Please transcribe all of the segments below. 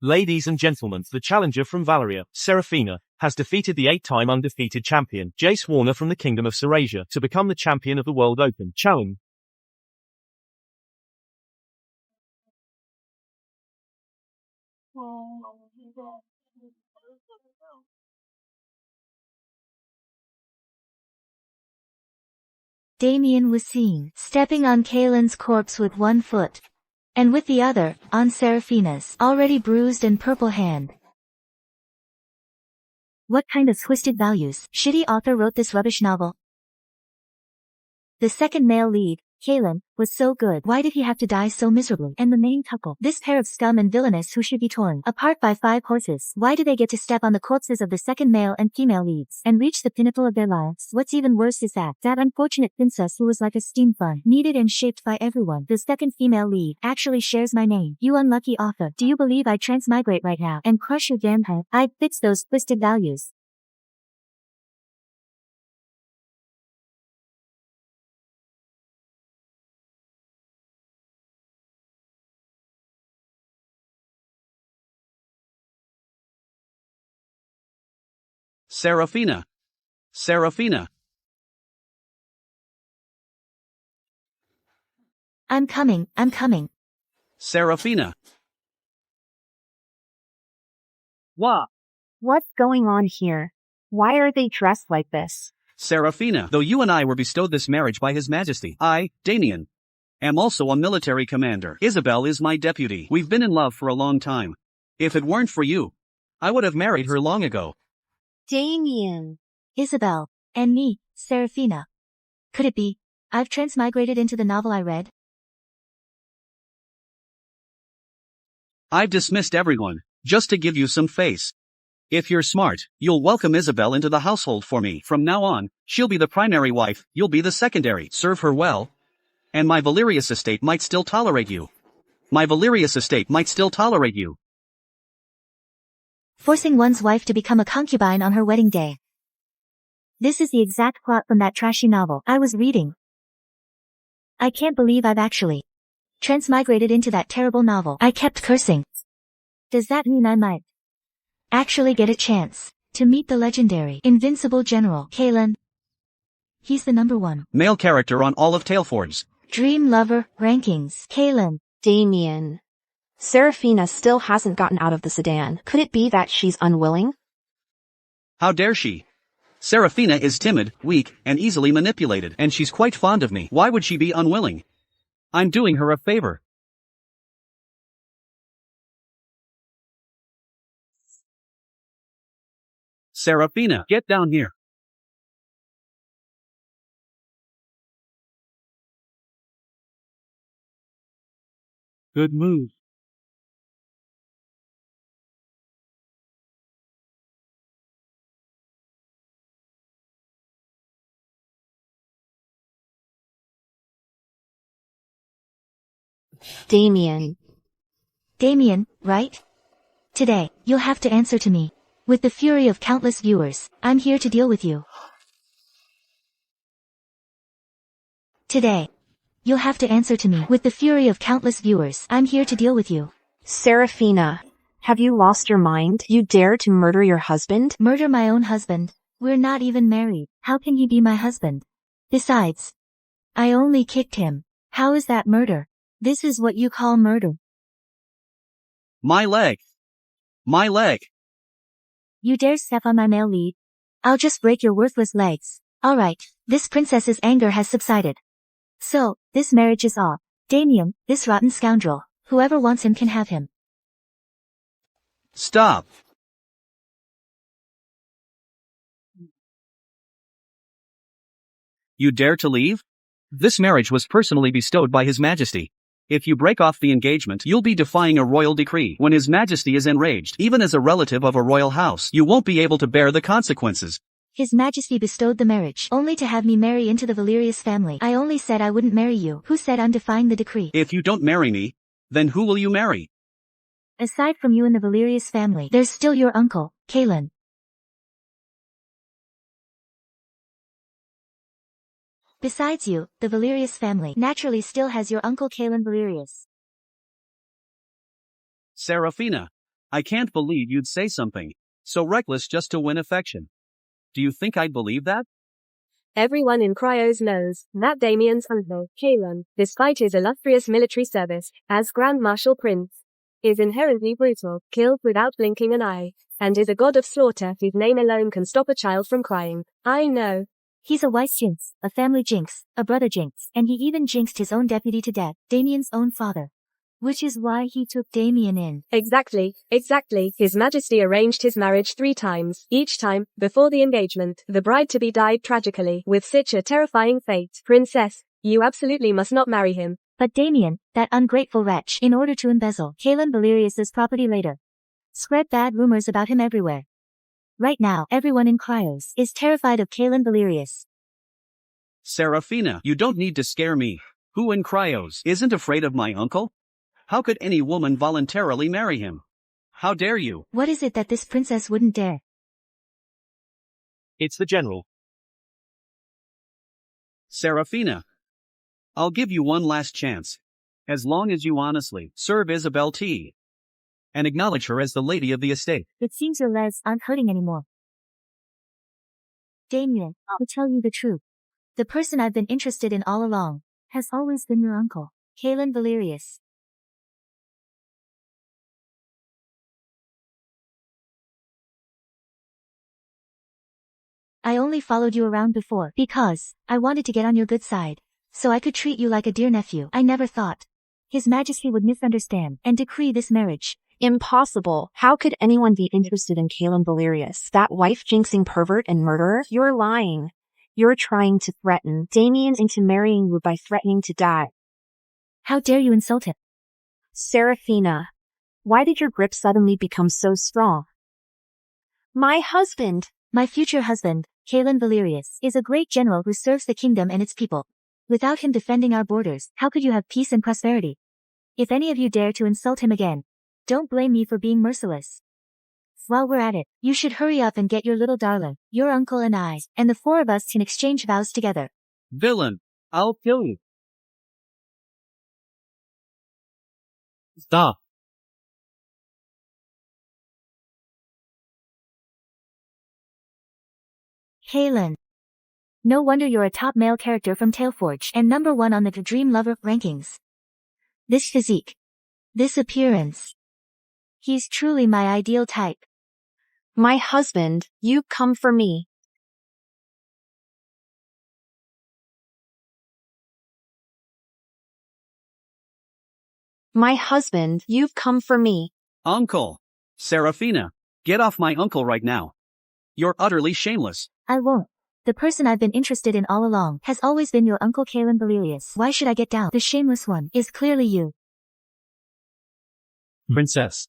Ladies and gentlemen, the challenger from Valeria, Serafina, has defeated the 8-time undefeated champion, Jace Warner from the Kingdom of Serasia, to become the champion of the World Open Challenge. Damian was seen stepping on Kaylin's corpse with one foot, and with the other, on Serafina's already bruised and purple hand. What kind of twisted values? Shitty author wrote this rubbish novel. The second male lead, Kaylin, was so good. Why did he have to die so miserably? And the main couple, this pair of scum and villainous who should be torn apart by 5 horses. Why do they get to step on the corpses of the second male and female leads and reach the pinnacle of their lives? What's even worse is that unfortunate princess who was like a steam fun, needed and shaped by everyone. The second female lead actually shares my name. You unlucky author. Do you believe I transmigrate right now and crush your damn head? I'd fix those twisted values. Serafina. Serafina. I'm coming. Serafina. What's going on here? Why are they dressed like this? Serafina. Though you and I were bestowed this marriage by His Majesty, I, Damian, am also a military commander. Isabel is my deputy. We've been in love for a long time. If it weren't for you, I would have married her long ago. Damian. Isabel. And me, Serafina. Could it be? I've transmigrated into the novel I read. I've dismissed everyone, just to give you some face. If you're smart, you'll welcome Isabel into the household for me. From now on, she'll be the primary wife, you'll be the secondary. Serve her well. And my Valerius estate might still tolerate you. Forcing one's wife to become a concubine on her wedding day. This is the exact plot from that trashy novel I was reading. I can't believe I've actually transmigrated into that terrible novel. I kept cursing. Does that mean I might actually get a chance to meet the legendary, invincible General Kaylin? He's the #1 male character on all of Taleford's Dream Lover rankings. Kaylin. Damian. Serafina still hasn't gotten out of the sedan. Could it be that she's unwilling? How dare she? Serafina is timid, weak, and easily manipulated, and she's quite fond of me. Why would she be unwilling? I'm doing her a favor. Serafina, get down here. Good move. Damian. Damian, right? Today, you'll have to answer to me. With the fury of countless viewers, I'm here to deal with you. Today, you'll have to answer to me. With the fury of countless viewers, I'm here to deal with you. Serafina. Have you lost your mind? You dare to murder your husband? Murder my own husband? We're not even married. How can he be my husband? Besides, I only kicked him. How is that murder? This is what you call murder. My leg. My leg. You dare step on my male lead? I'll just break your worthless legs. Alright, this princess's anger has subsided. So, this marriage is off. Damian, this rotten scoundrel, whoever wants him can have him. Stop. You dare to leave? This marriage was personally bestowed by His Majesty. If you break off the engagement, you'll be defying a royal decree. When His Majesty is enraged, even as a relative of a royal house, you won't be able to bear the consequences. His Majesty bestowed the marriage, only to have me marry into the Valerius family. I only said I wouldn't marry you. Who said I'm defying the decree? If you don't marry me, then who will you marry? Aside from you and the Valerius family, there's still your uncle, Kaylin. Besides you, the Valerius family naturally still has your uncle Kalen Valerius. Seraphina, I can't believe you'd say something so reckless just to win affection. Do you think I'd believe that? Everyone in Cryos knows that Damian's uncle, Kalen, despite his illustrious military service as Grand Marshal Prince, is inherently brutal, kills without blinking an eye, and is a god of slaughter whose name alone can stop a child from crying. I know. He's a wife jinx, a family jinx, a brother jinx, and he even jinxed his own deputy to death, Damian's own father. Which is why he took Damian in. Exactly. His Majesty arranged his marriage 3 times. Each time, before the engagement, the bride-to-be died tragically, with such a terrifying fate. Princess, you absolutely must not marry him. But Damian, that ungrateful wretch, in order to embezzle Kalen Valerius's property later, spread bad rumors about him everywhere. Right now, everyone in Cryos is terrified of Kalen Valerius. Seraphina, you don't need to scare me. Who in Cryos isn't afraid of my uncle? How could any woman voluntarily marry him? How dare you? What is it that this princess wouldn't dare? It's the general. Seraphina, I'll give you one last chance. As long as you honestly serve Isabel T. and acknowledge her as the lady of the estate. It seems your legs aren't hurting anymore. Damian, I'll tell you the truth. The person I've been interested in all along has always been your uncle, Kalen Valerius. I only followed you around before because I wanted to get on your good side, so I could treat you like a dear nephew. I never thought His Majesty would misunderstand and decree this marriage. Impossible. How could anyone be interested in Kalen Valerius, that wife-jinxing pervert and murderer? You're lying. You're trying to threaten Damian into marrying you by threatening to die. How dare you insult him? Seraphina, why did your grip suddenly become so strong? My husband. My future husband, Kalen Valerius, is a great general who serves the kingdom and its people. Without him defending our borders, how could you have peace and prosperity? If any of you dare to insult him again, don't blame me for being merciless. While we're at it, you should hurry up and get your little darling, your uncle and I, and the 4 of us can exchange vows together. Villain, I'll kill you. Stop. Kalen. No wonder you're a top male character from Taleforge and #1 on the Dream Lover rankings. This physique. This appearance. He's truly my ideal type. My husband, you've come for me. My husband, you've come for me. Uncle. Seraphina, get off my uncle right now. You're utterly shameless. I won't. The person I've been interested in all along has always been your uncle Kalen Valerius. Why should I get down? The shameless one is clearly you. Princess,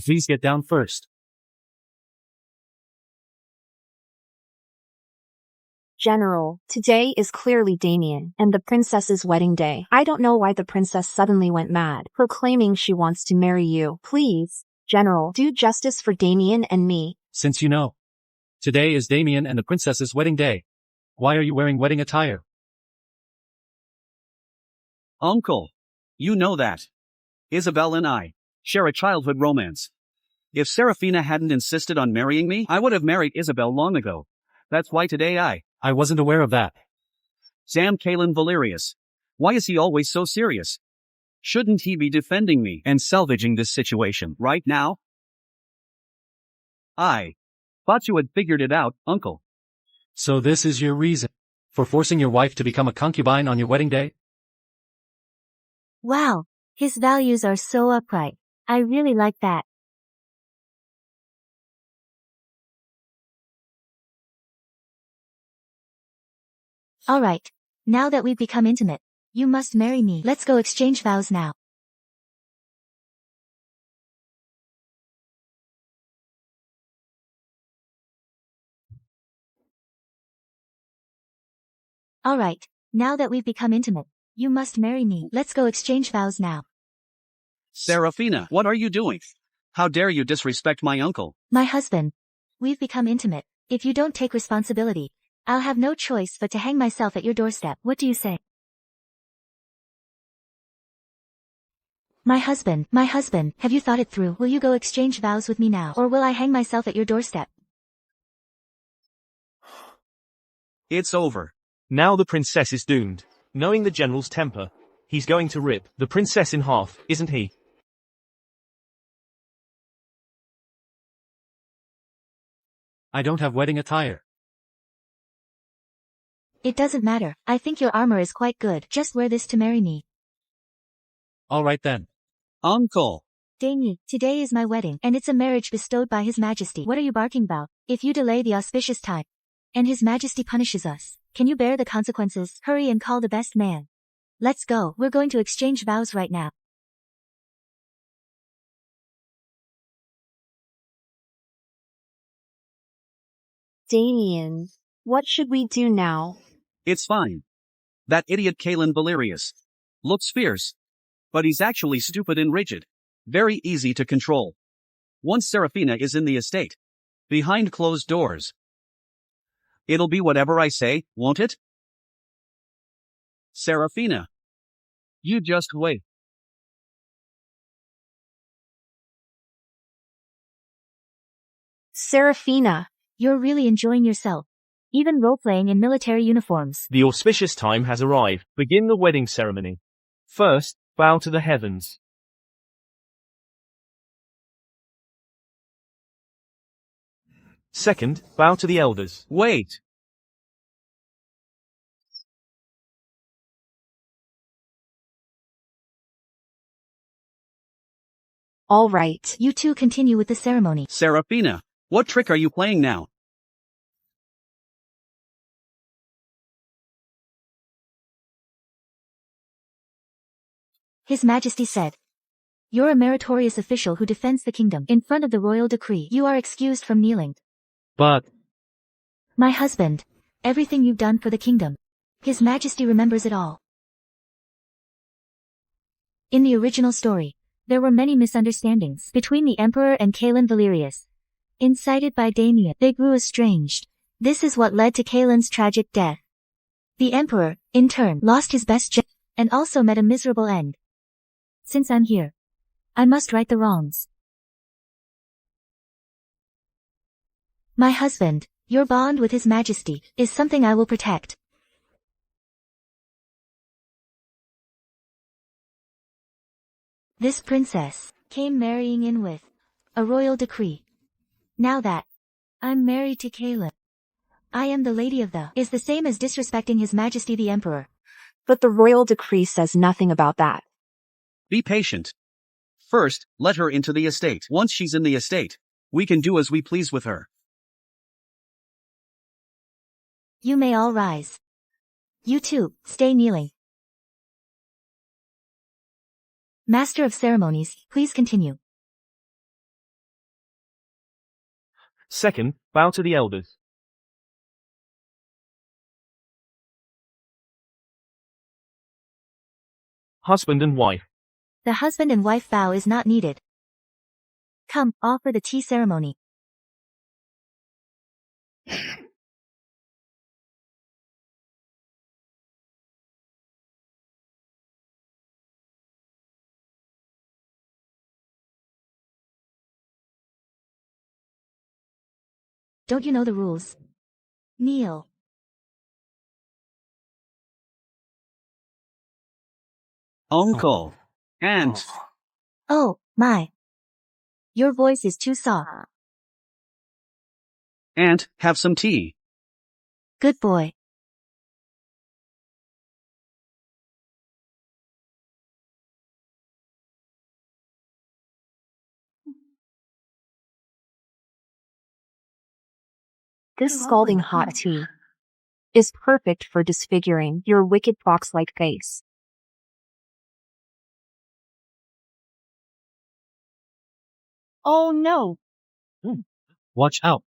please get down first. General, today is clearly Damian and the princess's wedding day. I don't know why the princess suddenly went mad, proclaiming she wants to marry you. Please, General, do justice for Damian and me. Since you know, today is Damian and the princess's wedding day. Why are you wearing wedding attire? Uncle, you know that Isabel and I share a childhood romance. If Seraphina hadn't insisted on marrying me, I would have married Isabel long ago. That's why today I wasn't aware of that. Sam Kalen Valerius. Why is he always so serious? Shouldn't he be defending me and salvaging this situation right now? I thought you had figured it out, Uncle. So this is your reason for forcing your wife to become a concubine on your wedding day? Wow, his values are so upright. I really like that. Alright, now that we've become intimate, you must marry me. Let's go exchange vows now. Alright, now that we've become intimate, you must marry me. Let's go exchange vows now. Seraphina, what are you doing? How dare you disrespect my uncle? My husband. We've become intimate. If you don't take responsibility, I'll have no choice but to hang myself at your doorstep. What do you say? My husband, have you thought it through? Will you go exchange vows with me now, or will I hang myself at your doorstep? It's over. Now the princess is doomed. Knowing the general's temper, he's going to rip the princess in half, isn't he? I don't have wedding attire. It doesn't matter. I think your armor is quite good. Just wear this to marry me. All right then. Uncle. Damian, today is my wedding, and it's a marriage bestowed by His Majesty. What are you barking about? If you delay the auspicious time, and His Majesty punishes us, can you bear the consequences? Hurry and call the best man. Let's go. We're going to exchange vows right now. Damian, what should we do now? It's fine. That idiot Kalen Valerius looks fierce, but he's actually stupid and rigid. Very easy to control. Once Serafina is in the estate, behind closed doors, it'll be whatever I say, won't it? Serafina. You just wait. Serafina. You're really enjoying yourself. Even role-playing in military uniforms. The auspicious time has arrived. Begin the wedding ceremony. First, bow to the heavens. Second, bow to the elders. Wait. All right. You two continue with the ceremony. Serafina, what trick are you playing now? His Majesty said, "You're a meritorious official who defends the kingdom. In front of the royal decree, you are excused from kneeling." But, My husband, everything you've done for the kingdom, His Majesty remembers it all. In the original story, there were many misunderstandings between the Emperor and Kalen Valerius. Incited by Damian, they grew estranged. This is what led to Kalen's tragic death. The Emperor, in turn, lost his best general and also met a miserable end. Since I'm here, I must right the wrongs. My husband, your bond with His Majesty is something I will protect. This princess came marrying in with a royal decree. Now that I'm married to Kalen, I am the lady of the is the same as disrespecting His Majesty the Emperor. But the royal decree says nothing about that. Be patient. First, let her into the estate. Once she's in the estate, we can do as we please with her. You may all rise. You two, stay kneeling. Master of Ceremonies, please continue. Second, bow to the elders. Husband and wife. The husband and wife vow is not needed. Come, all for the tea ceremony. Don't you know the rules? Kneel. Uncle. Aunt. Oh, my. Your voice is too soft. Aunt, have some tea. Good boy. This scalding hot tea is perfect for disfiguring your wicked fox-like face. Oh no. watch out.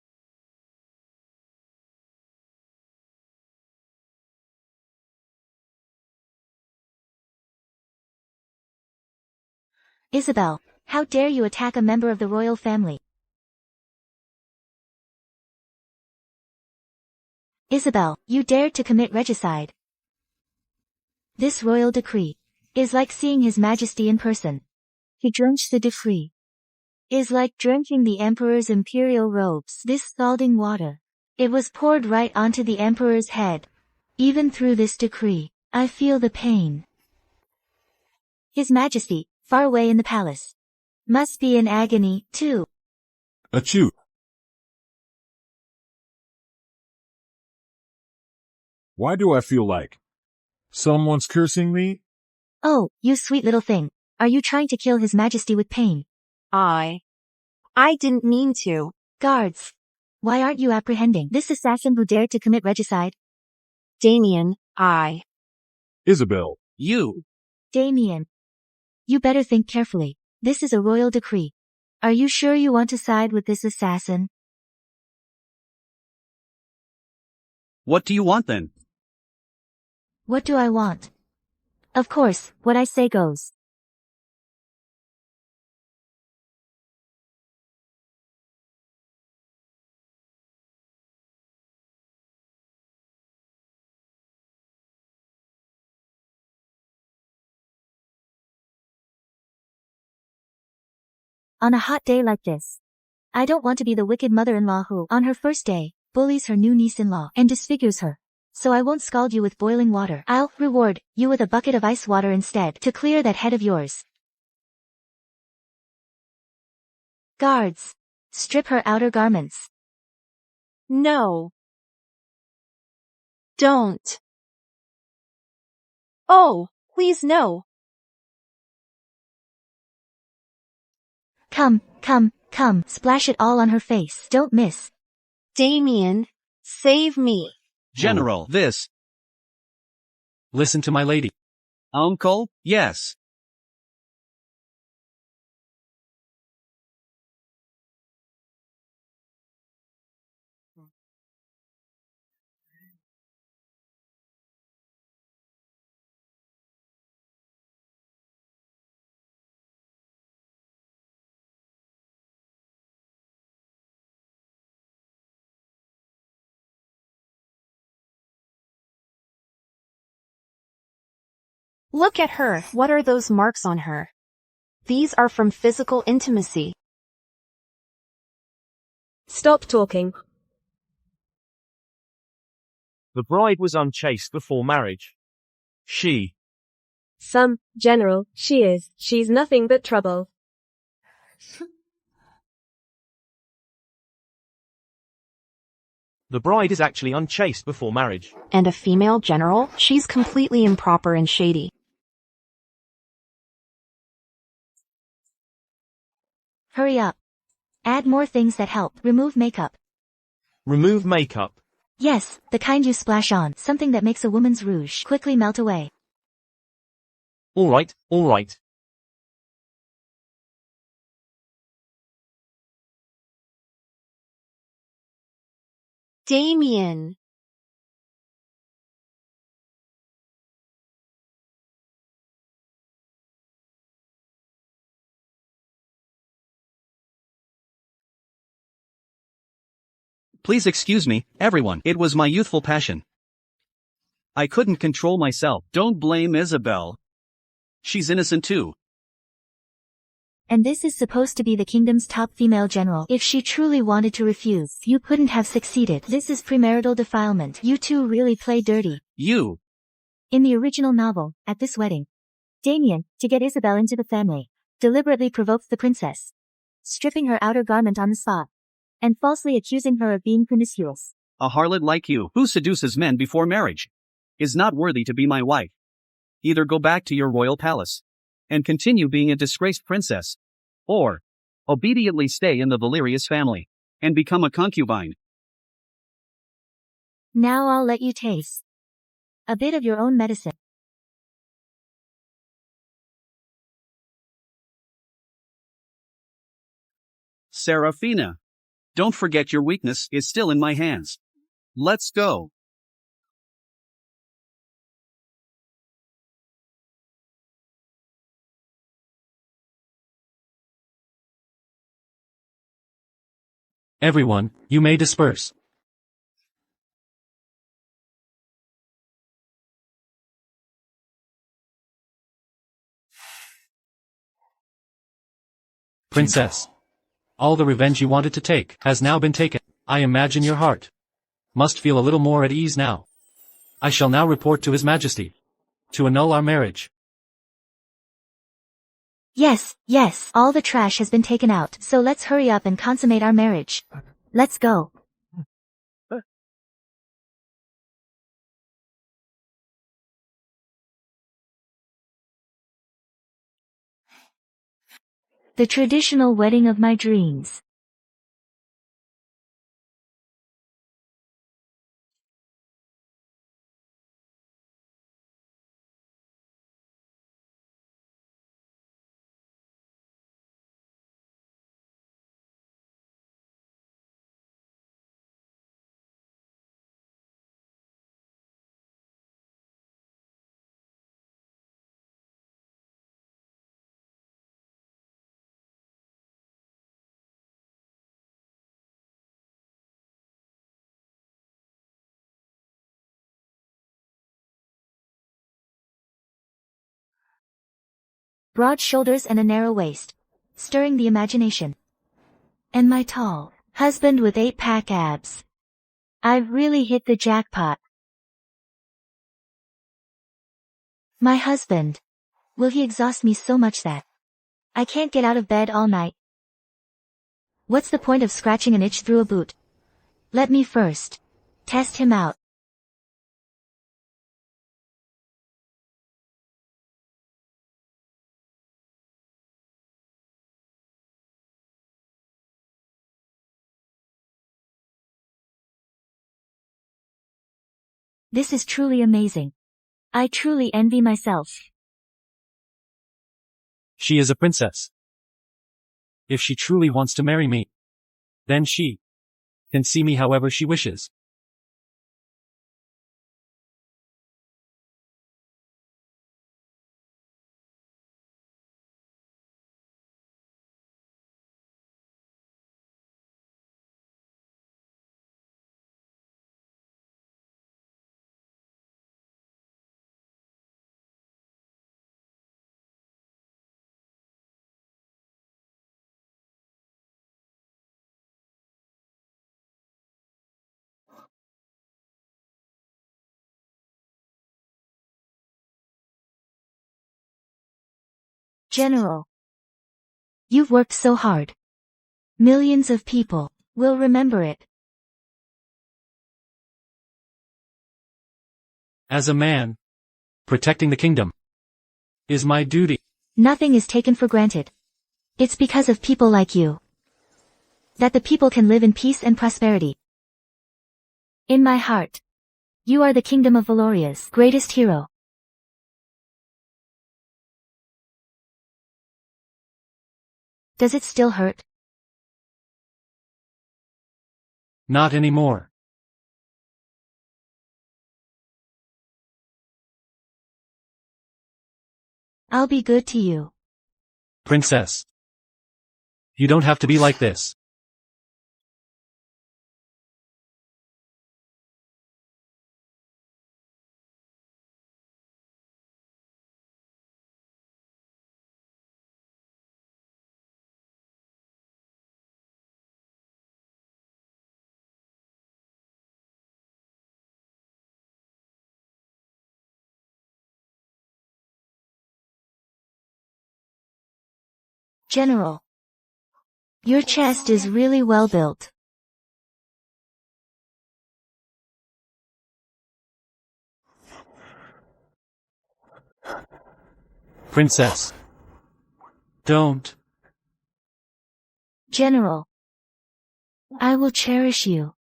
Isabel, how dare you attack a member of the royal family? Isabel, you dared to commit regicide. This royal decree is like seeing His Majesty in person. He drenched the decree is like drenching the emperor's imperial robes. This scalding water, it was poured right onto the emperor's head. Even through this decree, I feel the pain. His Majesty, far away in the palace, must be in agony, too. Achoo. Why do I feel like someone's cursing me? Oh, you sweet little thing. Are you trying to kill His Majesty with pain? I didn't mean to. Guards, why aren't you apprehending this assassin who dared to commit regicide? Damian, Isabel. You. Damian, you better think carefully. This is a royal decree. Are you sure you want to side with this assassin? What do you want then? What do I want? Of course, what I say goes. On a hot day like this, I don't want to be the wicked mother-in-law who, on her first day, bullies her new niece-in-law and disfigures her. So I won't scald you with boiling water. I'll reward you with a bucket of ice water instead to clear that head of yours. Guards, strip her outer garments. No. Don't. Oh, please no. Come, splash it all on her face. Don't miss. Damian, save me. General, this. Listen to my lady. Uncle, yes. Look at her. What are those marks on her? These are from physical intimacy. Stop talking. The bride was unchaste before marriage. General, she is. She's nothing but trouble. The bride is actually unchaste before marriage. And a female general? She's completely improper and shady. Hurry up. Add more things that help. Remove makeup. Remove makeup. Yes, the kind you splash on. Something that makes a woman's rouge quickly melt away. Alright. Damian. Please excuse me, everyone. It was my youthful passion. I couldn't control myself. Don't blame Isabel. She's innocent too. And this is supposed to be the kingdom's top female general. If she truly wanted to refuse, you couldn't have succeeded. This is premarital defilement. You two really play dirty. You. In the original novel, at this wedding, Damian, to get Isabel into the family, deliberately provoked the princess, stripping her outer garment on the spot, and falsely accusing her of being promiscuous. A harlot like you, who seduces men before marriage, is not worthy to be my wife. Either go back to your royal palace and continue being a disgraced princess, or obediently stay in the Valerius family and become a concubine. Now I'll let you taste a bit of your own medicine. Serafina. Don't forget your weakness is still in my hands. Let's go. Everyone, you may disperse. Princess. All the revenge you wanted to take has now been taken. I imagine your heart must feel a little more at ease now. I shall now report to His Majesty to annul our marriage. Yes, yes, all the trash has been taken out, so let's hurry up and consummate our marriage. Let's go. The traditional wedding of my dreams. Broad shoulders and a narrow waist, stirring the imagination. And my tall husband with 8-pack abs. I've really hit the jackpot. My husband. Will he exhaust me so much that I can't get out of bed all night? What's the point of scratching an itch through a boot? Let me first test him out. This is truly amazing. I truly envy myself. She is a princess. If she truly wants to marry me, then she can see me however she wishes. General. You've worked so hard. Millions of people will remember it. As a man, protecting the kingdom is my duty. Nothing is taken for granted. It's because of people like you that the people can live in peace and prosperity. In my heart, you are the kingdom of Valoria's greatest hero. Does it still hurt? Not anymore. I'll be good to you. Princess. You don't have to be like this. General. Your chest is really well built. Princess. Don't. General. I will cherish you.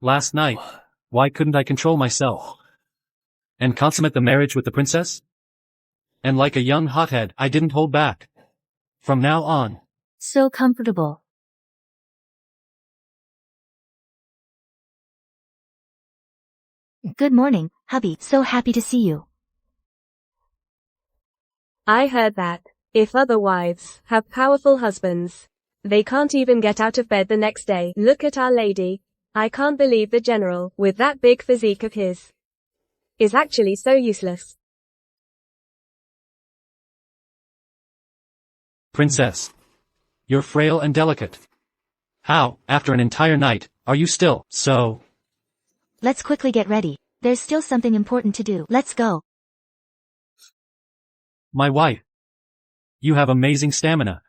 Last night, why couldn't I control myself and consummate the marriage with the princess? And like a young hothead, I didn't hold back. From now on, So comfortable. Good morning, hubby. So happy to see you. I heard that. If other wives have powerful husbands, they can't even get out of bed the next day. Look at our lady. I can't believe the general, with that big physique of his, is actually so useless. princess. You're frail and delicate. How, after an entire night, are you still so? Let's quickly get ready. There's still something important to do. Let's go. My wife. You have amazing stamina.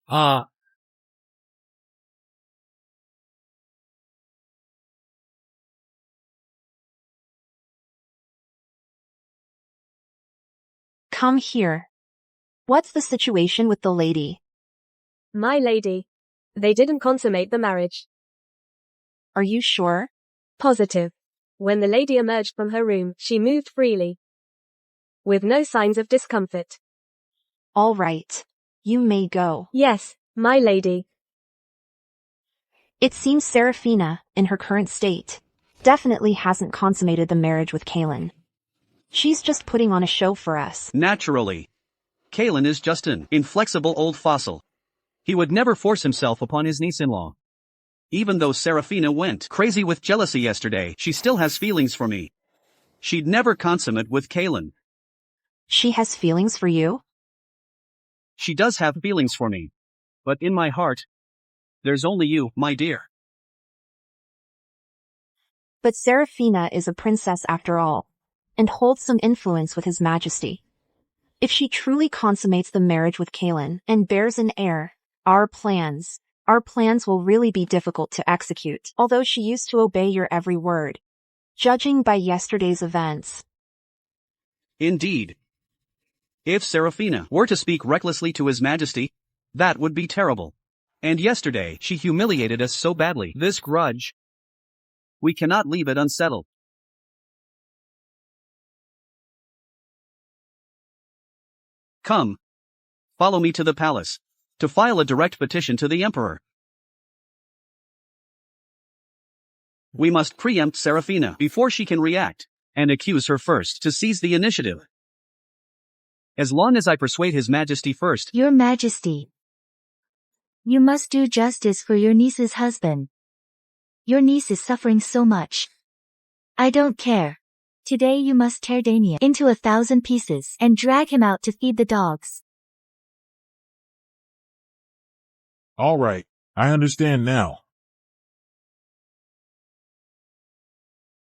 Ah. Come here. What's the situation with the lady? My lady. They didn't consummate the marriage. Are you sure? Positive. When the lady emerged from her room, she moved freely, with no signs of discomfort. All right. You may go. Yes, my lady. It seems Serafina, in her current state, definitely hasn't consummated the marriage with Kaylin. She's just putting on a show for us. Naturally. Kaylin is just an inflexible old fossil. He would never force himself upon his niece-in-law. Even though Serafina went crazy with jealousy yesterday, she still has feelings for me. She'd never consummate with Kaylin. She has feelings for you? She does have feelings for me. But in my heart, there's only you, my dear. But Serafina is a princess after all, and holds some influence with His Majesty. If she truly consummates the marriage with Kaylin and bears an heir, our plans will really be difficult to execute, although she used to obey your every word. Judging by yesterday's events. Indeed. If Serafina were to speak recklessly to His Majesty, that would be terrible. And yesterday, she humiliated us so badly. This grudge, we cannot leave it unsettled. Come. Follow me to the palace, to file a direct petition to the Emperor. We must preempt Serafina before she can react, and accuse her first to seize the initiative. As long as I persuade His Majesty first. Your Majesty. You must do justice for your niece's husband. Your niece is suffering so much. I don't care. Today you must tear Damian into 1,000 pieces and drag him out to feed the dogs. All right, I understand now.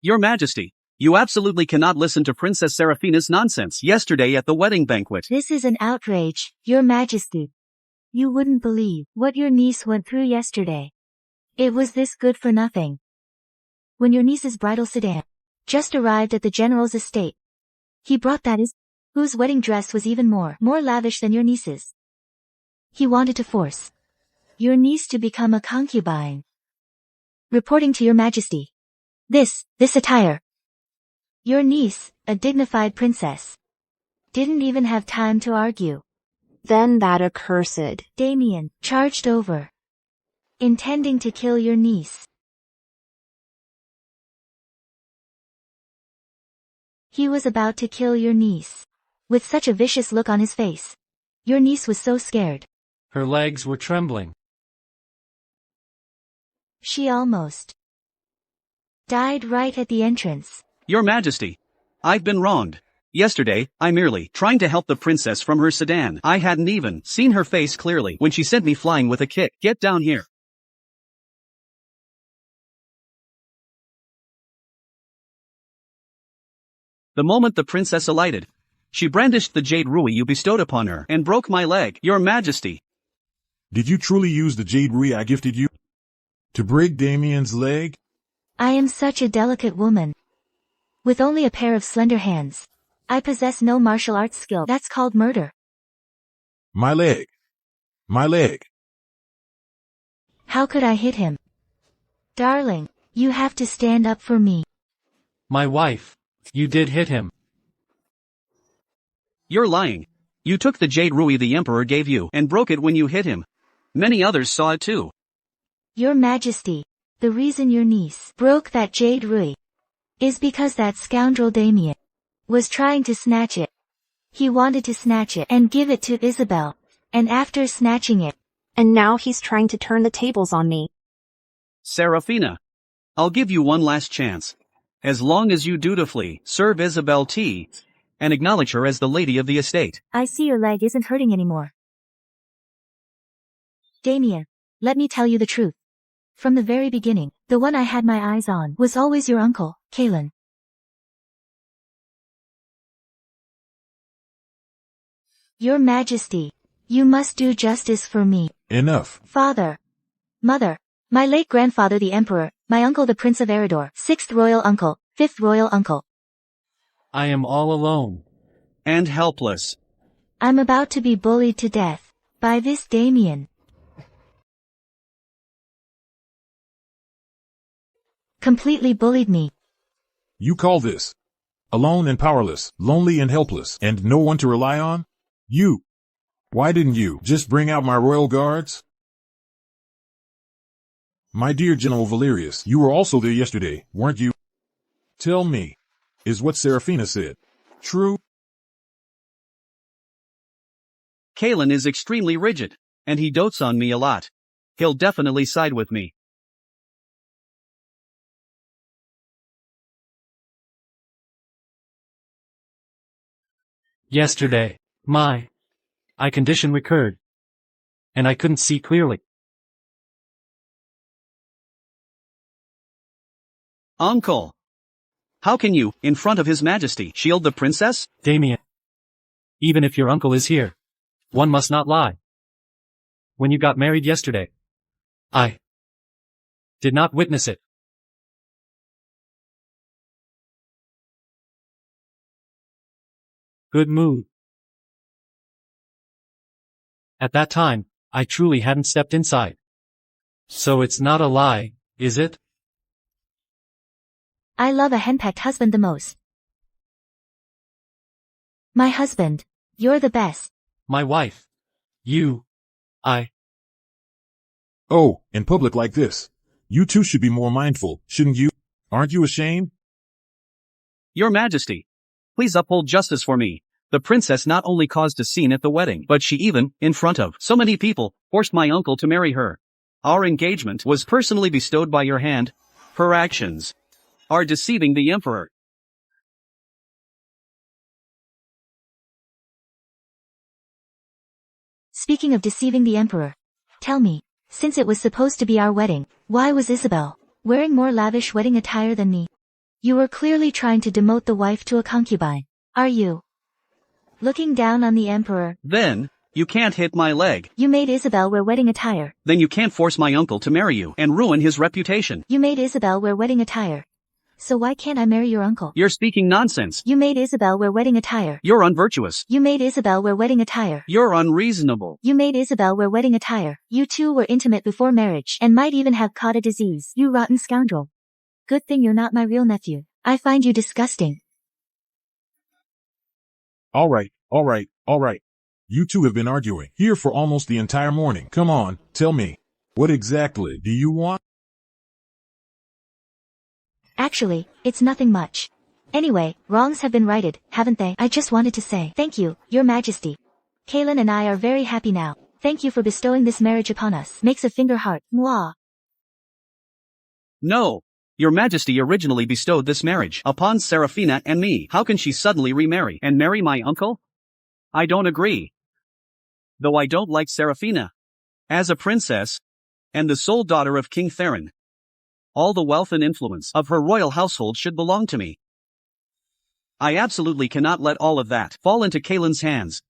Your Majesty, you absolutely cannot listen to Princess Serafina's nonsense yesterday at the wedding banquet. This is an outrage, Your Majesty. You wouldn't believe what your niece went through yesterday. It was this good for nothing. When your niece's bridal sedan just arrived at the general's estate, he brought that whose wedding dress was even more lavish than your niece's. He wanted to force your niece to become a concubine. Reporting to Your Majesty. This attire. Your niece, a dignified princess, didn't even have time to argue. Then that accursed Damian charged over, intending to kill your niece. He was about to kill your niece, with such a vicious look on his face. Your niece was so scared. Her legs were trembling. She almost died right at the entrance. Your Majesty, I've been wronged. Yesterday, I merely trying to help the princess from her sedan. I hadn't even seen her face clearly when she sent me flying with a kick. Get down here. The moment the princess alighted, she brandished the jade ruby you bestowed upon her and broke my leg, Your Majesty. Did you truly use the jade ruby I gifted you? To break Damian's leg? I am such a delicate woman. With only a pair of slender hands. I possess no martial arts skill. That's called murder. My leg. My leg. How could I hit him? Darling, you have to stand up for me. My wife. You did hit him. You're lying. You took the jade ruby the Emperor gave you and broke it when you hit him. Many others saw it too. Your Majesty, the reason your niece broke that jade ruby is because that scoundrel Damian was trying to snatch it. He wanted to snatch it and give it to Isabel, and after snatching it, And now he's trying to turn the tables on me. Serafina, I'll give you one last chance. As long as you dutifully serve Isabel T. and acknowledge her as the lady of the estate. I see your leg isn't hurting anymore. Damian, let me tell you the truth. From the very beginning, the one I had my eyes on was always your uncle, Kalen. Your Majesty, you must do justice for me. Enough. Father. Mother. My late grandfather the Emperor, my uncle the Prince of Eridor, 6th royal uncle, 5th royal uncle. I am all alone. And helpless. I'm about to be bullied to death by this Damian. Completely bullied me. You call this alone and powerless, lonely and helpless, and no one to rely on? You. Why didn't you just bring out my royal guards? My dear General Valerius, you were also there yesterday, weren't you? Tell me, is what Serafina said true? Kalen is extremely rigid, and he dotes on me a lot. He'll definitely side with me. Yesterday, my eye condition recurred. And I couldn't see clearly. Uncle! How can you, in front of His Majesty, shield the princess? Damian. Even if your uncle is here, one must not lie. When you got married yesterday, I did not witness it. Good mood. At that time, I truly hadn't stepped inside. So it's not a lie, is it? I love a henpecked husband the most. My husband, you're the best. My wife. You. I. Oh, in public like this. You two should be more mindful, shouldn't you? Aren't you ashamed? Your Majesty, please uphold justice for me. The princess not only caused a scene at the wedding, but she even, in front of so many people, forced my uncle to marry her. Our engagement was personally bestowed by your hand. Her actions are deceiving the Emperor. Speaking of deceiving the Emperor, tell me, since it was supposed to be our wedding, why was Isabel wearing more lavish wedding attire than me? You were clearly trying to demote the wife to a concubine. Are you looking down on the Emperor? Then, you can't hit my leg. You made Isabel wear wedding attire. Then you can't force my uncle to marry you and ruin his reputation. You made Isabel wear wedding attire. So why can't I marry your uncle? You're speaking nonsense. You made Isabel wear wedding attire. You're unvirtuous. You made Isabel wear wedding attire. You're unreasonable. You made Isabel wear wedding attire. You two were intimate before marriage and might even have caught a disease. You rotten scoundrel. Good thing you're not my real nephew. I find you disgusting. All right. You two have been arguing here for almost the entire morning. Come on, tell me. What exactly do you want? Actually, it's nothing much. Anyway, wrongs have been righted, haven't they? I just wanted to say thank you, Your Majesty. Kalen and I are very happy now. Thank you for bestowing this marriage upon us. Makes a finger heart. Mwah. No. Your Majesty originally bestowed this marriage upon Serafina and me. How can she suddenly remarry and marry my uncle? I don't agree. Though I don't like Serafina. As a princess, and the sole daughter of King Theron, all the wealth and influence of her royal household should belong to me. I absolutely cannot let all of that fall into Kaylin's hands.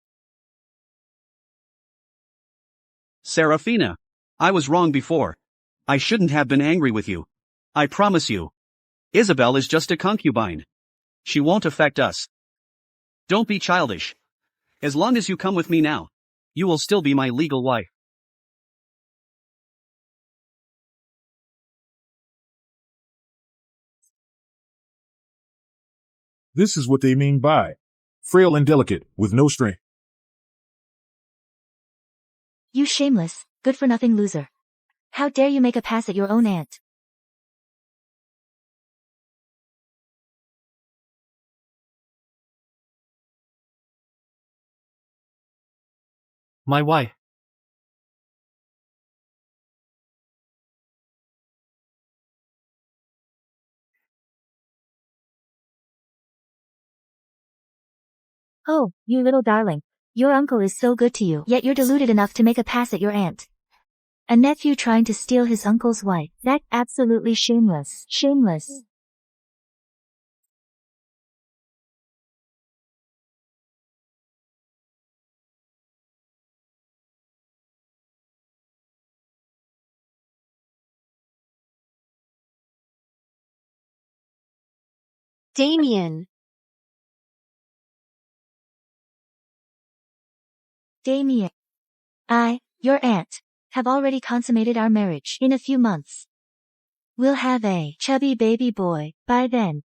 Seraphina. I was wrong before. I shouldn't have been angry with you. I promise you. Isabel is just a concubine. She won't affect us. Don't be childish. As long as you come with me now, you will still be my legal wife. This is what they mean by frail and delicate, with no strength. You shameless, good-for-nothing loser. How dare you make a pass at your own aunt? My wife. Oh, you little darling. Your uncle is so good to you, yet you're deluded enough to make a pass at your aunt. A nephew trying to steal his uncle's wife. That's absolutely shameless. Shameless. Damian. Damian. Your aunt, have already consummated our marriage in a few months. We'll have a chubby baby boy by then.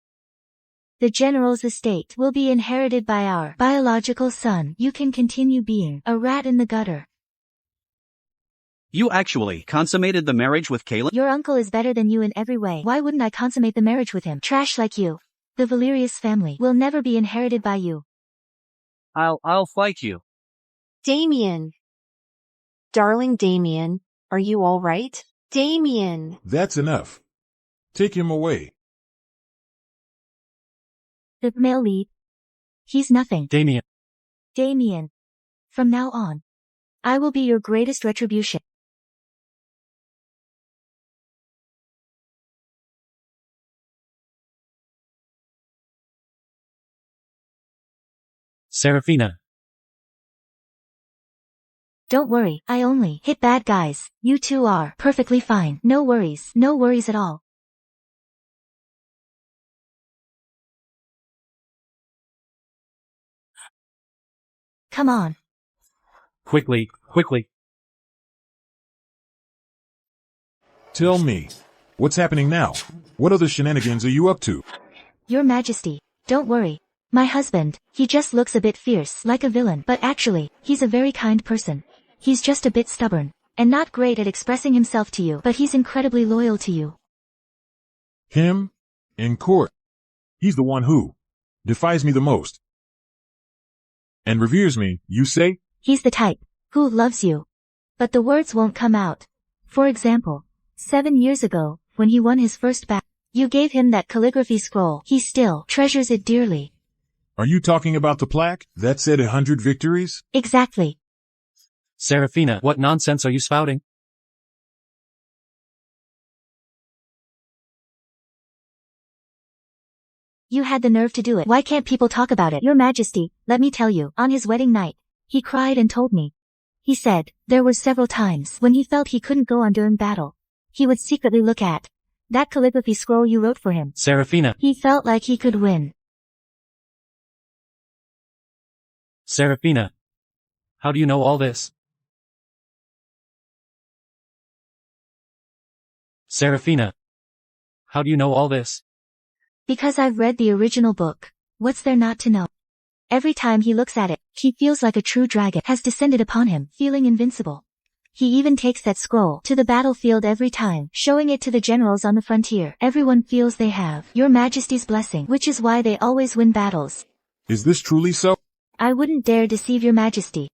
The general's estate will be inherited by our biological son. You can continue being a rat in the gutter. You actually consummated the marriage with Kaylin? Your uncle is better than you in every way. Why wouldn't I consummate the marriage with him? Trash like you. The Valerius family will never be inherited by you. I'll fight you. Damian. Darling Damian, are you all right? Damian. That's enough. Take him away. The male lead. He's nothing. Damian. Damian. From now on, I will be your greatest retribution. Seraphina. Don't worry, I only hit bad guys. You two are perfectly fine. No worries at all. Come on. Quickly. Tell me, what's happening now? What other shenanigans are you up to? Your Majesty, don't worry. My husband, he just looks a bit fierce, like a villain, but actually, he's a very kind person. He's just a bit stubborn, and not great at expressing himself to you, but he's incredibly loyal to you. Him? In court. He's the one who defies me the most. And reveres me, you say? He's the type who loves you. But the words won't come out. For example, 7 years ago, when he won his first battle, you gave him that calligraphy scroll. He still treasures it dearly. Are you talking about the plaque that said 100 victories? Exactly. Seraphina, what nonsense are you spouting? You had the nerve to do it. Why can't people talk about it? Your Majesty, let me tell you, on his wedding night, he cried and told me. He said, there were several times when he felt he couldn't go on during battle. He would secretly look at that calligraphy scroll you wrote for him. Seraphina. He felt like he could win. Seraphina. How do you know all this? Seraphina. How do you know all this? Because I've read the original book. What's there not to know? Every time he looks at it, he feels like a true dragon has descended upon him, feeling invincible. He even takes that scroll to the battlefield every time, showing it to the generals on the frontier. Everyone feels they have Your Majesty's blessing, which is why they always win battles. Is this truly so? I wouldn't dare deceive Your Majesty.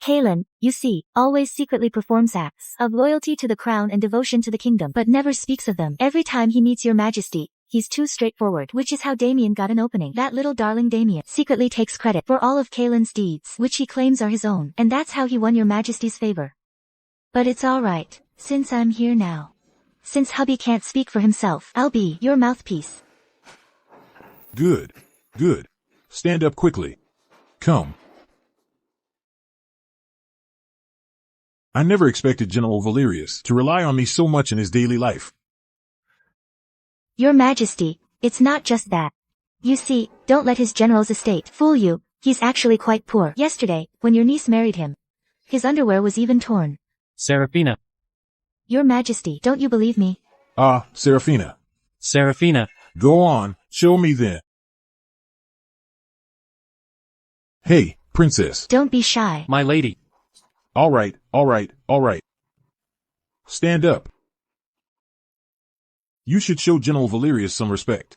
Kaylin, you see, always secretly performs acts of loyalty to the crown and devotion to the kingdom, but never speaks of them. Every time he meets Your Majesty, he's too straightforward, which is how Damian got an opening. That little darling Damian secretly takes credit for all of Kaylin's deeds, which he claims are his own, and that's how he won Your Majesty's favor. But it's alright, since I'm here now. Since hubby can't speak for himself, I'll be your mouthpiece. Good. Good. Stand up quickly. Come. I never expected General Valerius to rely on me so much in his daily life. Your Majesty, it's not just that. You see, don't let his general's estate fool you, he's actually quite poor. Yesterday, when your niece married him, his underwear was even torn. Seraphina. Your Majesty, don't you believe me? Ah, Seraphina. Seraphina. Go on, show me then. Hey, princess. Don't be shy. My lady. All right, all right, all right. Stand up. You should show General Valerius some respect.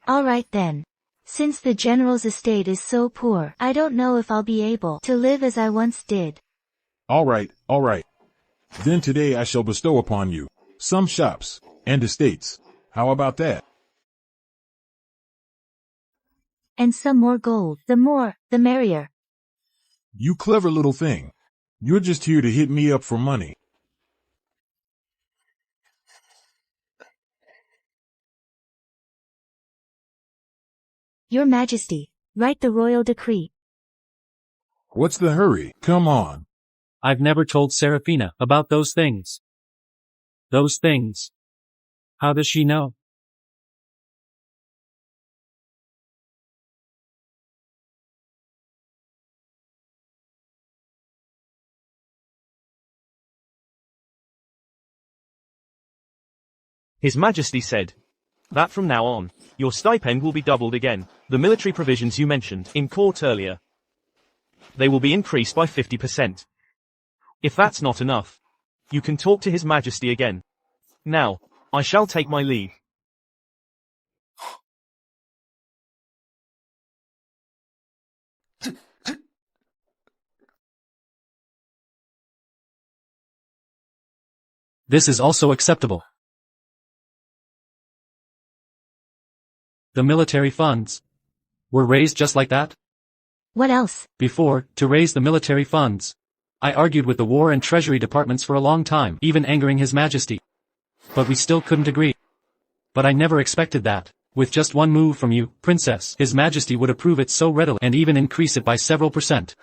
All right then. Since the general's estate is so poor, I don't know if I'll be able to live as I once did. All right, all right. Then today I shall bestow upon you some shops and estates. How about that? And some more gold. The more, the merrier. You clever little thing. You're just here to hit me up for money. Your Majesty, write the royal decree. What's the hurry? Come on. I've never told Seraphina about those things. Those things. How does she know? His Majesty said that from now on, your stipend will be doubled again. The military provisions you mentioned in court earlier, they will be increased by 50%. If that's not enough, you can talk to His Majesty again. Now, I shall take my leave. This is also acceptable. The military funds were raised just like that? What else? Before, to raise the military funds, I argued with the War and Treasury departments for a long time, even angering His Majesty. But we still couldn't agree. But I never expected that. With just one move from you, Princess, His Majesty would approve it so readily and even increase it by several %.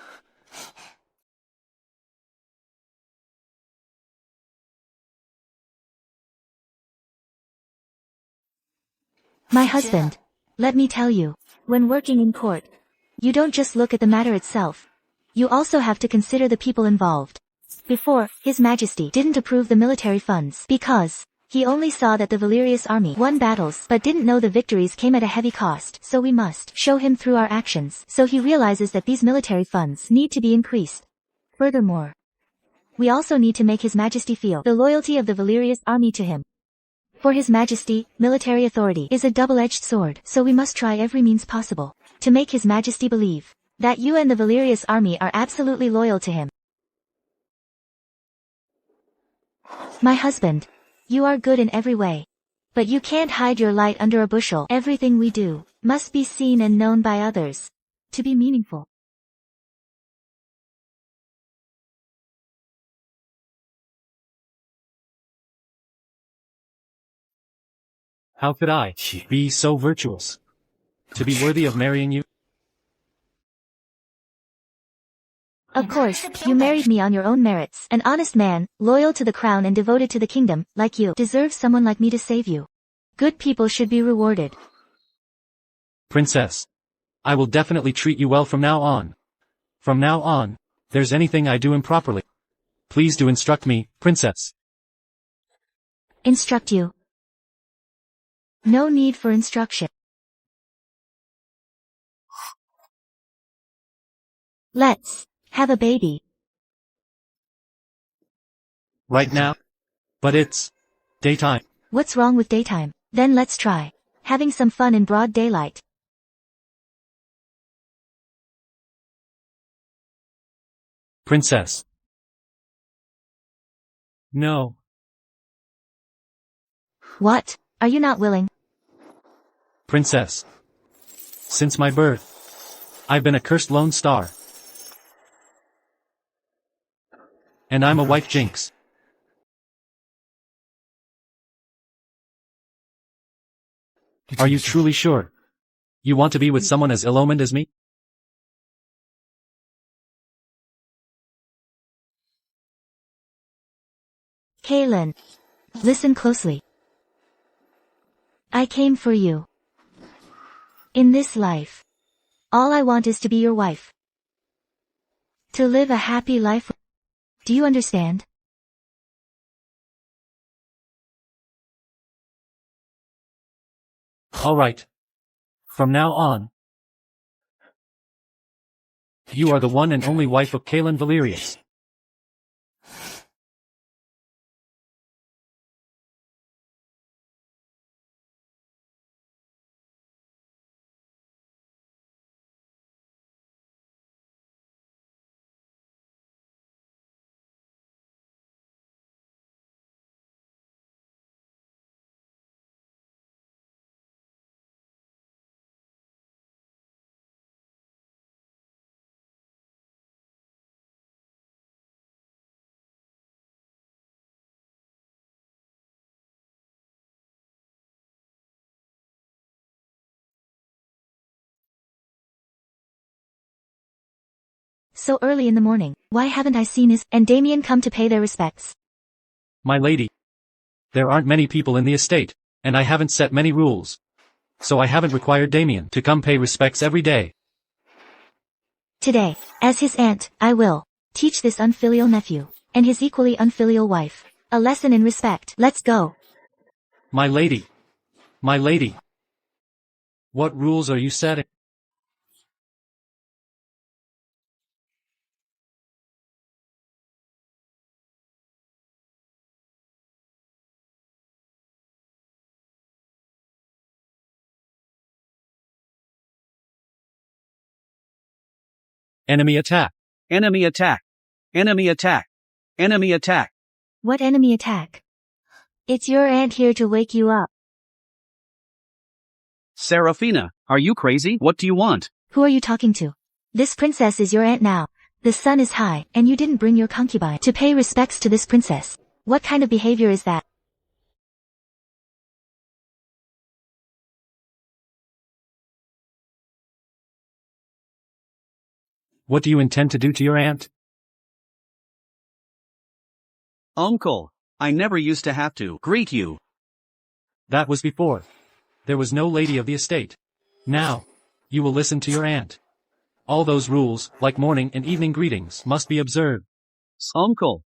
My husband, let me tell you, when working in court, you don't just look at the matter itself. You also have to consider the people involved. Before, His Majesty didn't approve the military funds because he only saw that the Valerius army won battles but didn't know the victories came at a heavy cost, so we must show him through our actions so he realizes that these military funds need to be increased. Furthermore, we also need to make His Majesty feel the loyalty of the Valerius army to him. For His Majesty, military authority is a double-edged sword, so we must try every means possible to make His Majesty believe that you and the Valerius army are absolutely loyal to him. My husband, you are good in every way. But you can't hide your light under a bushel. Everything we do must be seen and known by others to be meaningful. How could I be so virtuous to be worthy of marrying you? Of course, you married me on your own merits. An honest man, loyal to the crown and devoted to the kingdom, like you, deserves someone like me to save you. Good people should be rewarded. Princess, I will definitely treat you well from now on. From now on, there's anything I do improperly, please do instruct me, Princess. Instruct you? No need for instruction. Let's have a baby. Right now? But it's daytime. What's wrong with daytime? Then let's try having some fun in broad daylight. Princess. No. What? Are you not willing? Princess. Since my birth, I've been a cursed lone star. And I'm a wife jinx. Are you truly sure You want to be with someone as ill-omened as me? Kaylin. Listen closely. I came for you. In this life, all I want is to be your wife. To live a happy life. Do you understand? All right. From now on, you are the one and only wife of Kaylin Valerius. So early in the morning, why haven't I seen his and Damian come to pay their respects? My lady. There aren't many people in the estate, and I haven't set many rules. So I haven't required Damian to come pay respects every day. Today, as his aunt, I will teach this unfilial nephew and his equally unfilial wife a lesson in respect. Let's go. My lady. My lady. What rules are you setting? Enemy attack. Enemy attack. Enemy attack. Enemy attack. What enemy attack? It's your aunt here to wake you up. Serafina, are you crazy? What do you want? Who are you talking to? This princess is your aunt now. The sun is high, and you didn't bring your concubine to pay respects to this princess. What kind of behavior is that? What do you intend to do to your aunt? Uncle, I never used to have to greet you. That was before. There was no lady of the estate. Now, you will listen to your aunt. All those rules, like morning and evening greetings, must be observed. Uncle,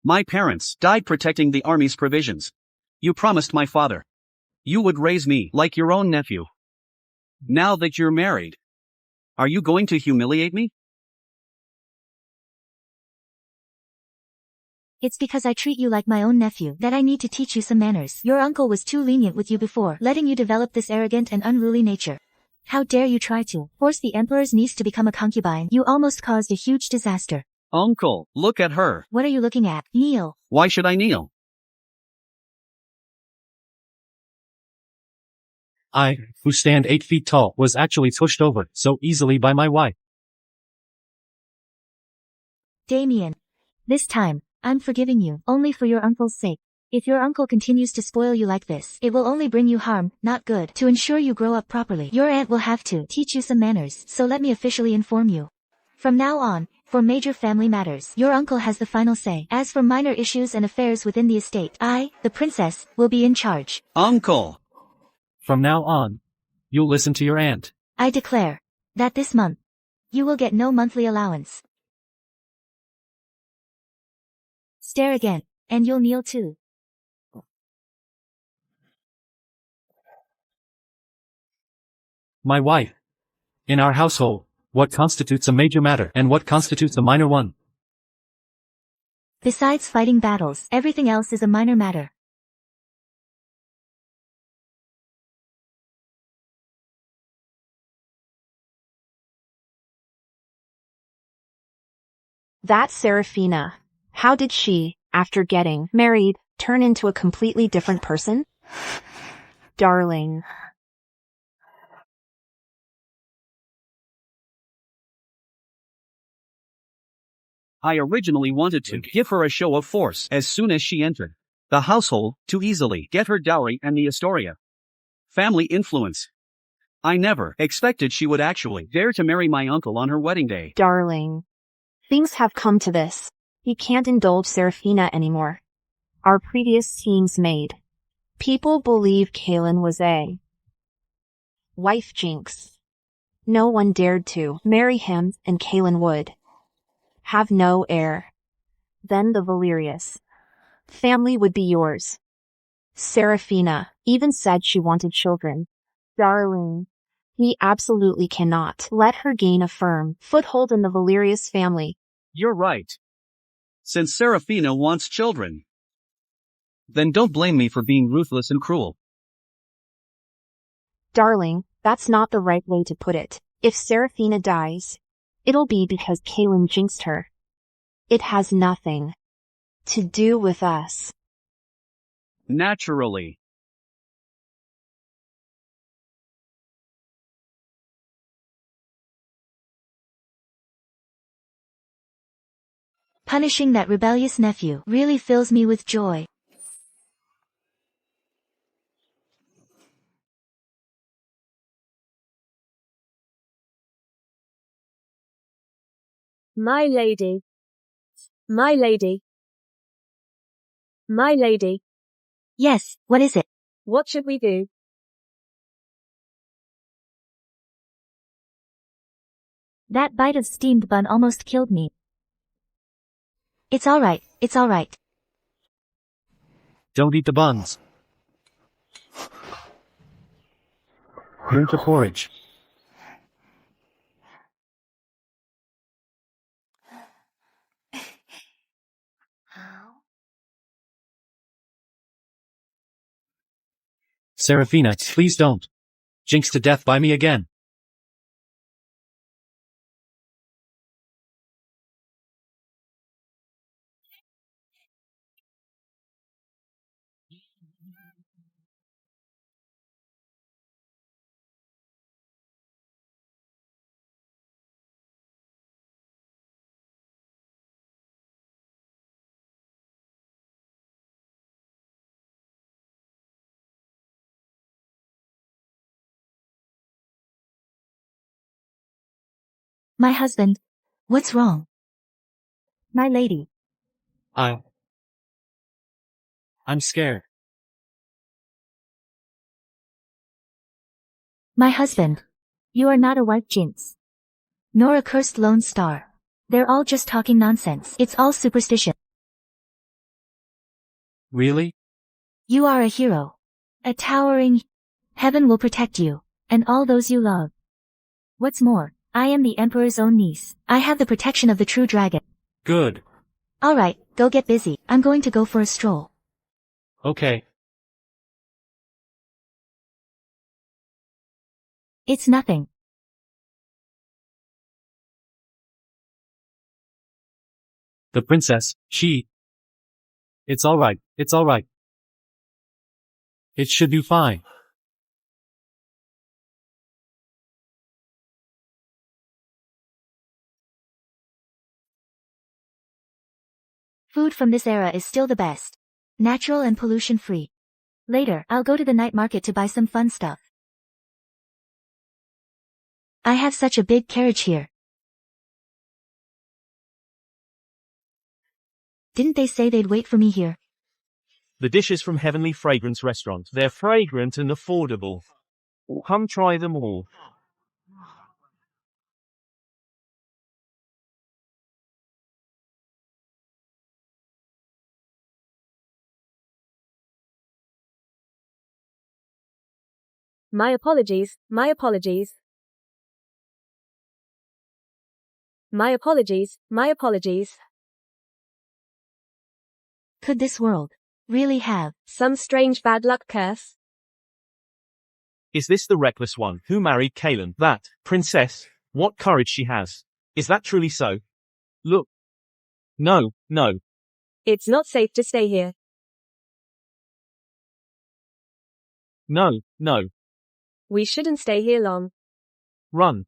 my parents died protecting the army's provisions. You promised my father you would raise me like your own nephew. Now that you're married, are you going to humiliate me? It's because I treat you like my own nephew that I need to teach you some manners. Your uncle was too lenient with you before, letting you develop this arrogant and unruly nature. How dare you try to force the emperor's niece to become a concubine? You almost caused a huge disaster. Uncle, look at her. What are you looking at? Kneel. Why should I kneel? I, who stand 8 feet tall, was actually pushed over so easily by my wife. Damian. This time, I'm forgiving you, only for your uncle's sake. If your uncle continues to spoil you like this, it will only bring you harm, not good. To ensure you grow up properly, your aunt will have to teach you some manners, so let me officially inform you. From now on, for major family matters, your uncle has the final say. As for minor issues and affairs within the estate, I, the princess, will be in charge. Uncle! From now on, you'll listen to your aunt. I declare that this month, you will get no monthly allowance. Stare again, and you'll kneel too. My wife. In our household, what constitutes a major matter and what constitutes a minor one? Besides fighting battles, everything else is a minor matter. That's Serafina. How did she, after getting married, turn into a completely different person? Darling. I originally wanted to give her a show of force as soon as she entered the household to easily get her dowry and the Astoria family influence. I never expected she would actually dare to marry my uncle on her wedding day. Darling. Things have come to this. We can't indulge Serafina anymore. Our previous team's made. People believe Kaylin was a wife jinx. No one dared to marry him, and Kaylin would have no heir. Then the Valerius family would be yours. Serafina even said she wanted children. Darling, we absolutely cannot let her gain a firm foothold in the Valerius family. You're right. Since Serafina wants children, then don't blame me for being ruthless and cruel. Darling, that's not the right way to put it. If Serafina dies, it'll be because Kaylin jinxed her. It has nothing to do with us. Naturally. Punishing that rebellious nephew really fills me with joy. My lady. My lady. My lady. Yes, what is it? What should we do? That bite of steamed bun almost killed me. It's alright, it's alright. Don't eat the buns. Drink the porridge. Serafina, please don't. Jinx to death by me again. My husband. What's wrong? My lady. I'm scared. My husband. You are not a white jinx. Nor a cursed lone star. They're all just talking nonsense. It's all superstition. Really? You are a hero. A towering. Heaven will protect you. And all those you love. What's more, I am the Emperor's own niece. I have the protection of the true dragon. Good. Alright, go get busy. I'm going to go for a stroll. Okay. It's nothing. The princess, It's alright, it's alright. It should be fine. Food from this era is still the best. Natural and pollution-free. Later, I'll go to the night market to buy some fun stuff. I have such a big carriage here. Didn't they say they'd wait for me here? The dishes from Heavenly Fragrance Restaurant. They're fragrant and affordable. Come try them all. My apologies, my apologies. My apologies, my apologies. Could this world really have Some strange bad luck curse? Is this the reckless one who married Kaylin? That princess? What courage she has. Is that truly so? Look. No, no. It's not safe to stay here. No, no. We shouldn't stay here long. Run.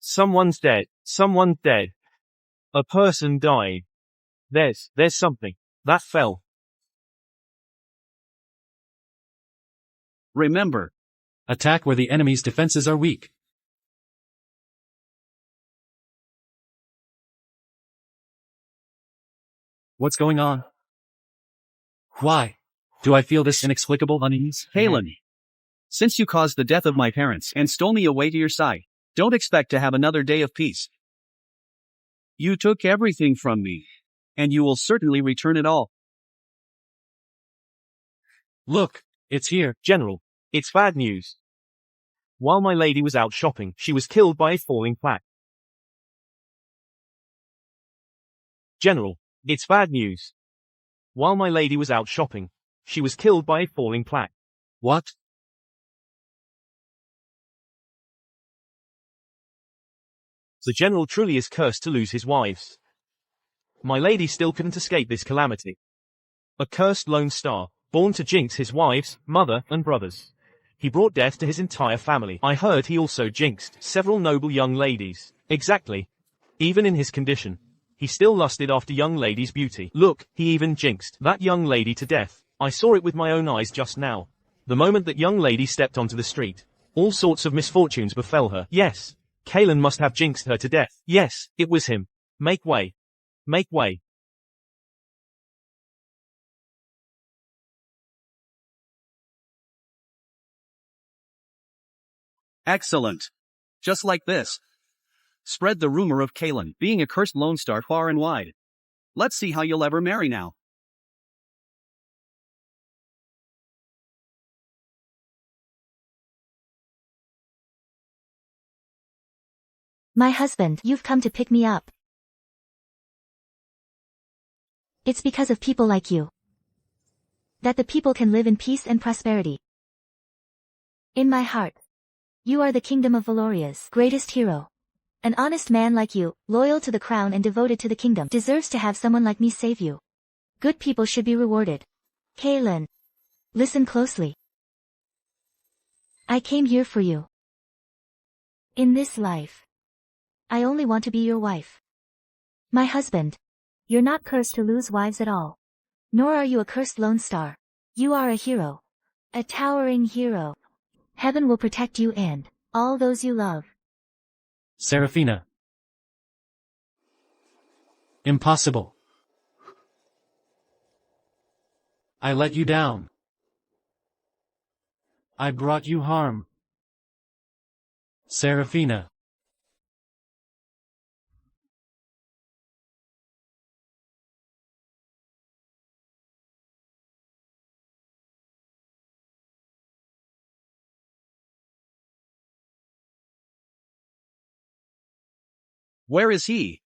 Someone's dead. Someone's dead. A person died. There's something. That fell. Remember, Attack where the enemy's defenses are weak. What's going on? Why do I feel this inexplicable unease? Kalen, since you caused the death of my parents and stole me away to your side, don't expect to have another day of peace. You took everything from me, and you will certainly return it all. Look, it's here. General, it's bad news. While my lady was out shopping, she was killed by a falling plaque. General, it's bad news. While my lady was out shopping, she was killed by a falling plaque. What? The general truly is cursed to lose his wives. My lady still couldn't escape this calamity. A cursed lone star, born to jinx his wives, mother, and brothers. He brought death to his entire family. I heard he also jinxed several noble young ladies. Exactly. Even in his condition, he still lusted after young ladies' beauty. Look, he even jinxed that young lady to death. I saw it with my own eyes just now. The moment that young lady stepped onto the street, all sorts of misfortunes befell her. Yes, Kalen must have jinxed her to death. Yes, it was him. Make way. Make way. Excellent. Just like this. Spread the rumor of Kalen being a cursed Lone Star far and wide. Let's see how you'll ever marry now. My husband, you've come to pick me up. It's because of people like you that the people can live in peace and prosperity. In my heart, you are the kingdom of Valoria's greatest hero. An honest man like you, loyal to the crown and devoted to the kingdom, deserves to have someone like me save you. Good people should be rewarded. Kalen, listen closely. I came here for you. In this life, I only want to be your wife. My husband, you're not cursed to lose wives at all. Nor are you a cursed lone star. You are a hero. A towering hero. Heaven will protect you and all those you love. Serafina. Impossible. I let you down. I brought you harm. Serafina. Where is he?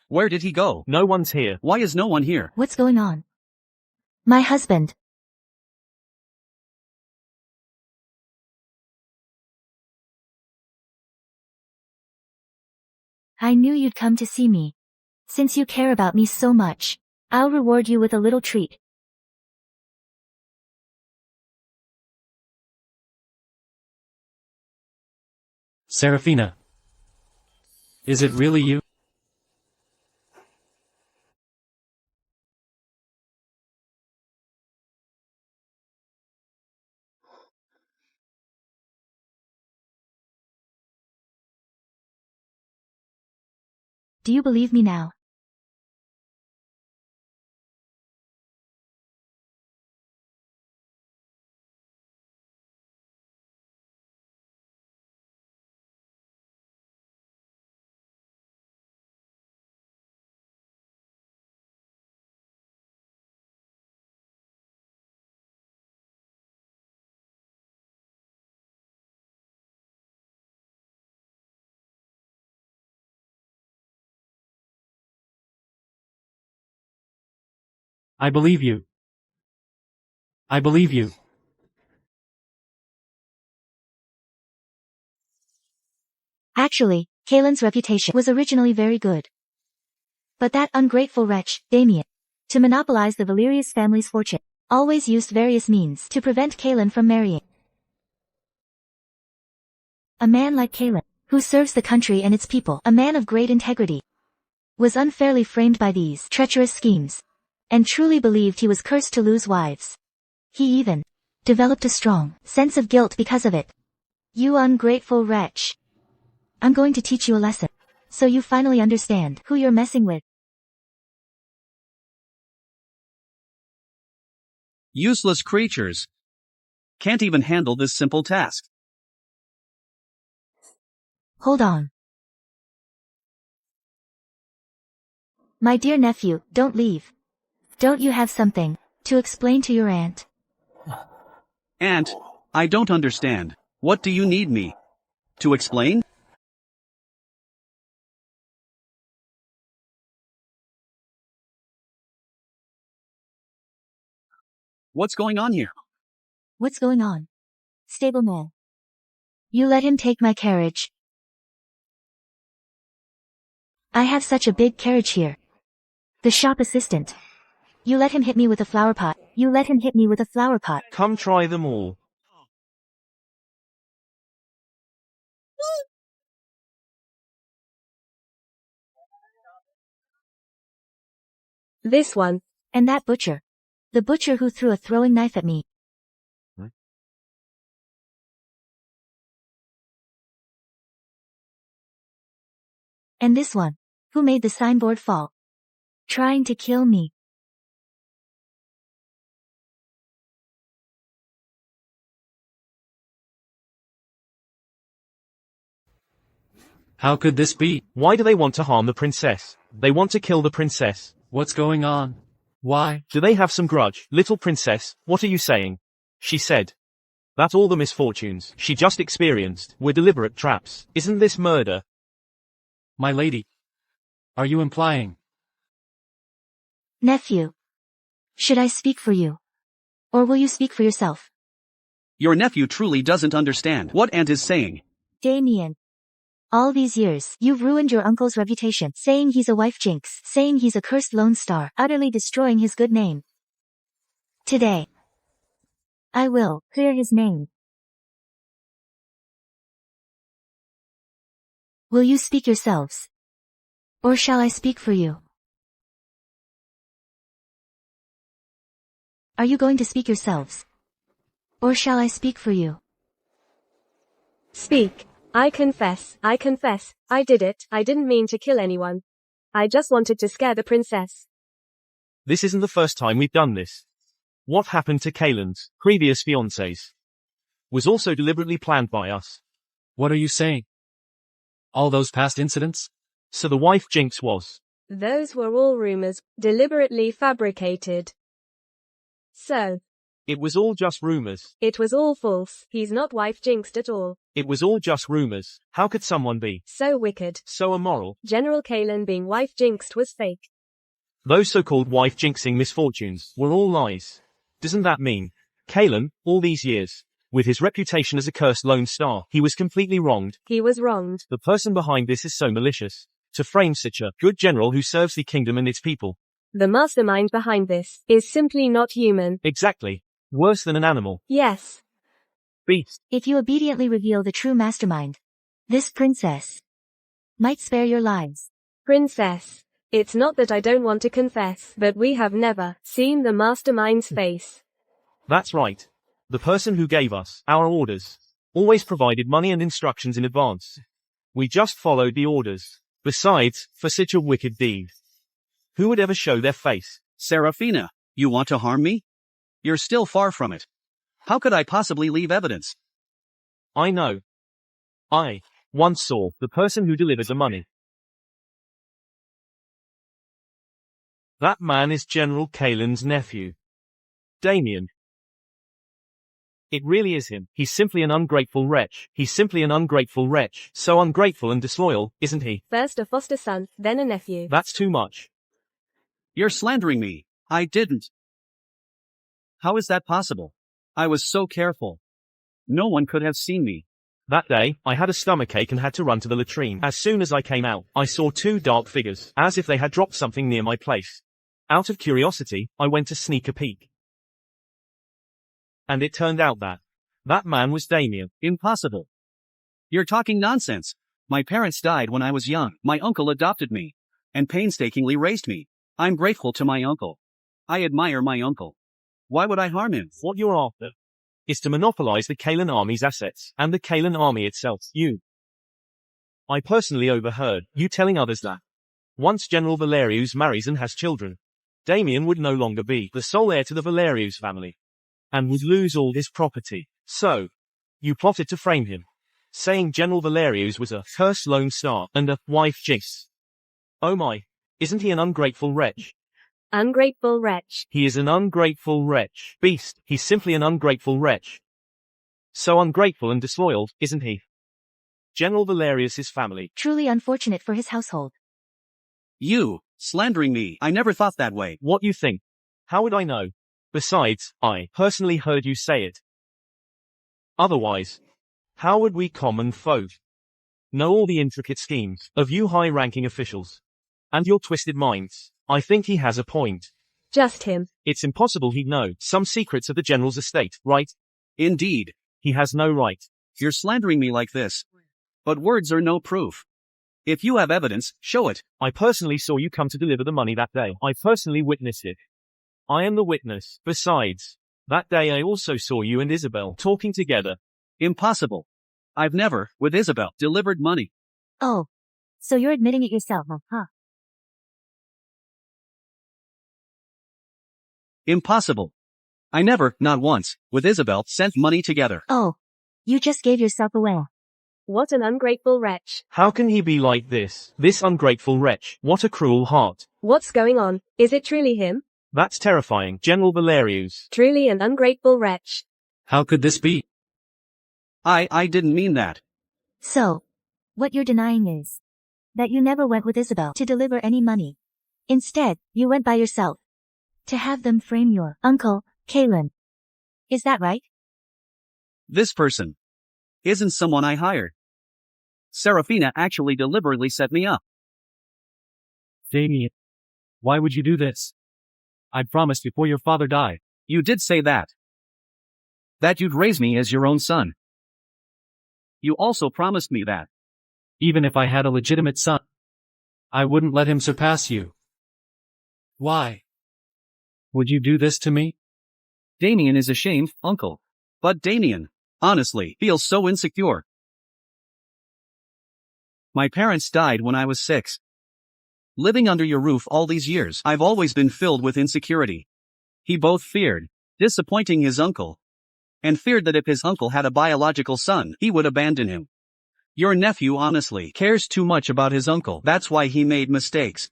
Where did he go? No one's here. Why is no one here? What's going on? My husband. I knew you'd come to see me. Since you care about me so much, I'll reward you with a little treat. Serafina. Is it really you? Do you believe me now? I believe you. I believe you. Actually, Kalen's reputation was originally very good. But that ungrateful wretch, Damian, to monopolize the Valerius family's fortune, always used various means to prevent Kalen from marrying. A man like Kalen, who serves the country and its people, a man of great integrity, was unfairly framed by these treacherous schemes, and truly believed he was cursed to lose wives. He even developed a strong sense of guilt because of it. You ungrateful wretch. I'm going to teach you a lesson, so you finally understand who you're messing with. Useless creatures. Can't even handle this simple task. Hold on. My dear nephew, don't leave. Don't you have something to explain to your aunt? Aunt, I don't understand. What do you need me to explain? What's going on here? What's going on? Stableman. You let him take my carriage. I have such a big carriage here. The shop assistant. You let him hit me with a flower pot. You let him hit me with a flower pot. Come try them all. This one. And that butcher. The butcher who threw a throwing knife at me. And this one, who made the signboard fall. Trying to kill me. How could this be? Why do they want to harm the princess? They want to kill the princess. What's going on? Why? Do they have some grudge? Little princess, what are you saying? She said that all the misfortunes she just experienced were deliberate traps. Isn't this murder? My lady. Are you implying? Nephew. Should I speak for you? Or will you speak for yourself? Your nephew truly doesn't understand what Aunt is saying. Damian. All these years, you've ruined your uncle's reputation, saying he's a wife jinx, saying he's a cursed lone star, utterly destroying his good name. Today, I will clear his name. Will you speak yourselves? Or shall I speak for you? Are you going to speak yourselves? Or shall I speak for you? Speak. I confess, I did it. I didn't mean to kill anyone. I just wanted to scare the princess. This isn't the first time we've done this. What happened to Kaylin's previous fiancés was also deliberately planned by us. What are you saying? All those past incidents? So the wife jinx was. Those were all rumors, deliberately fabricated. So. It was all just rumors. It was all false. He's not wife jinxed at all. It was all just rumors. How could someone be so wicked, so immoral? General Kaylin being wife jinxed was fake. Those so-called wife jinxing misfortunes were all lies. Doesn't that mean Kaylin, all these years, with his reputation as a cursed lone star, he was completely wronged? He was wronged. The person behind this is so malicious to frame such a good general who serves the kingdom and its people. The mastermind behind this is simply not human. Exactly. Worse than an animal. Yes. Beast. If you obediently reveal the true mastermind, this princess might spare your lives. Princess. It's not that I don't want to confess, but we have never seen the mastermind's face. That's right. The person who gave us our orders always provided money and instructions in advance. We just followed the orders. Besides, for such a wicked deed, who would ever show their face? Serafina, you want to harm me? You're still far from it. How could I possibly leave evidence? I know. I once saw the person who delivered the money. That man is General Kaylin's nephew, Damian. It really is him. He's simply an ungrateful wretch. He's simply an ungrateful wretch. So ungrateful and disloyal, isn't he? First a foster son, then a nephew. That's too much. You're slandering me. I didn't. How is that possible? I was so careful. No one could have seen me. That day, I had a stomachache and had to run to the latrine. As soon as I came out, I saw two dark figures, as if they had dropped something near my place. Out of curiosity, I went to sneak a peek. And it turned out that man was Damian. Impossible. You're talking nonsense. My parents died when I was young. My uncle adopted me. and painstakingly raised me. I'm grateful to my uncle. I admire my uncle. Why would I harm him? What you're after is to monopolize the Kalan army's assets and the Kalan army itself. I personally overheard you telling others that once General Valerius marries and has children, Damian would no longer be the sole heir to the Valerius family and would lose all his property. So, you plotted to frame him, saying General Valerius was a cursed lone star and a wife jinx. Oh my, isn't he an ungrateful wretch? Ungrateful wretch. He is an ungrateful wretch. Beast, he's simply an ungrateful wretch. So ungrateful and disloyal, isn't he? General Valerius's family. Truly unfortunate for his household. You, slandering me. I never thought that way. What you think? How would I know? Besides, I personally heard you say it. Otherwise, how would we common folk know all the intricate schemes of you high-ranking officials and your twisted minds? I think he has a point. Just him. It's impossible he'd know some secrets of the general's estate, right? Indeed. He has no right. You're slandering me like this. But words are no proof. If you have evidence, show it. I personally saw you come to deliver the money that day. I personally witnessed it. I am the witness. Besides, that day I also saw you and Isabel talking together. Impossible. I've never, with Isabel, delivered money. Oh. So you're admitting it yourself, huh? Impossible. I never, not once, with Isabel, sent money together. Oh. You just gave yourself away. What an ungrateful wretch. How can he be like this? This ungrateful wretch. What a cruel heart. What's going on? Is it truly him? That's terrifying. General Valerius. Truly an ungrateful wretch. How could this be? I didn't mean that. So, what you're denying is that you never went with Isabel to deliver any money. Instead, you went by yourself to have them frame your uncle, Kalan. Is that right? This person isn't someone I hired. Serafina actually deliberately set me up. Damian, why would you do this? I promised before your father died. You did say that. That you'd raise me as your own son. You also promised me that. Even if I had a legitimate son, I wouldn't let him surpass you. Why would you do this to me? Damian is ashamed, uncle. But Damian, honestly, feels so insecure. My parents died when I was 6. Living under your roof all these years, I've always been filled with insecurity. He both feared disappointing his uncle and feared that if his uncle had a biological son, he would abandon him. Your nephew honestly cares too much about his uncle. That's why he made mistakes.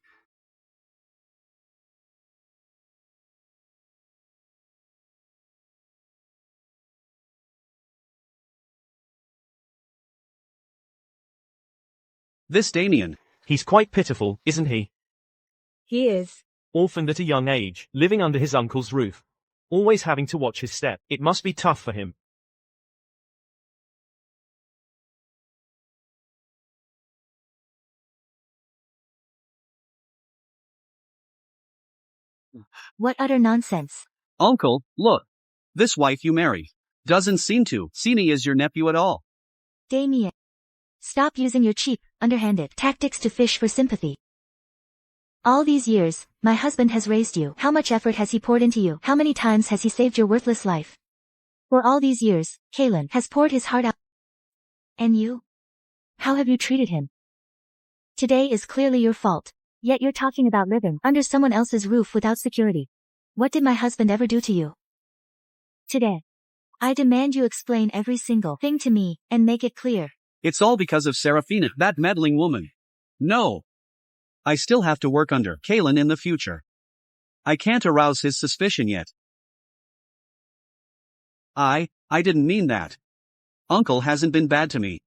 This Damian. He's quite pitiful, isn't he? He is. Orphaned at a young age, living under his uncle's roof. Always having to watch his step. It must be tough for him. What utter nonsense. Uncle, look. This wife you marry doesn't seem to see me as your nephew at all. Damian. Stop using your cheap, underhanded tactics to fish for sympathy. All these years, my husband has raised you. How much effort has he poured into you? How many times has he saved your worthless life? For all these years, Kalan has poured his heart out. And you? How have you treated him? Today is clearly your fault. Yet you're talking about living under someone else's roof without security. What did my husband ever do to you? Today, I demand you explain every single thing to me and make it clear. It's all because of Serafina, that meddling woman. No. I still have to work under Kalan in the future. I can't arouse his suspicion yet. I didn't mean that. Uncle hasn't been bad to me.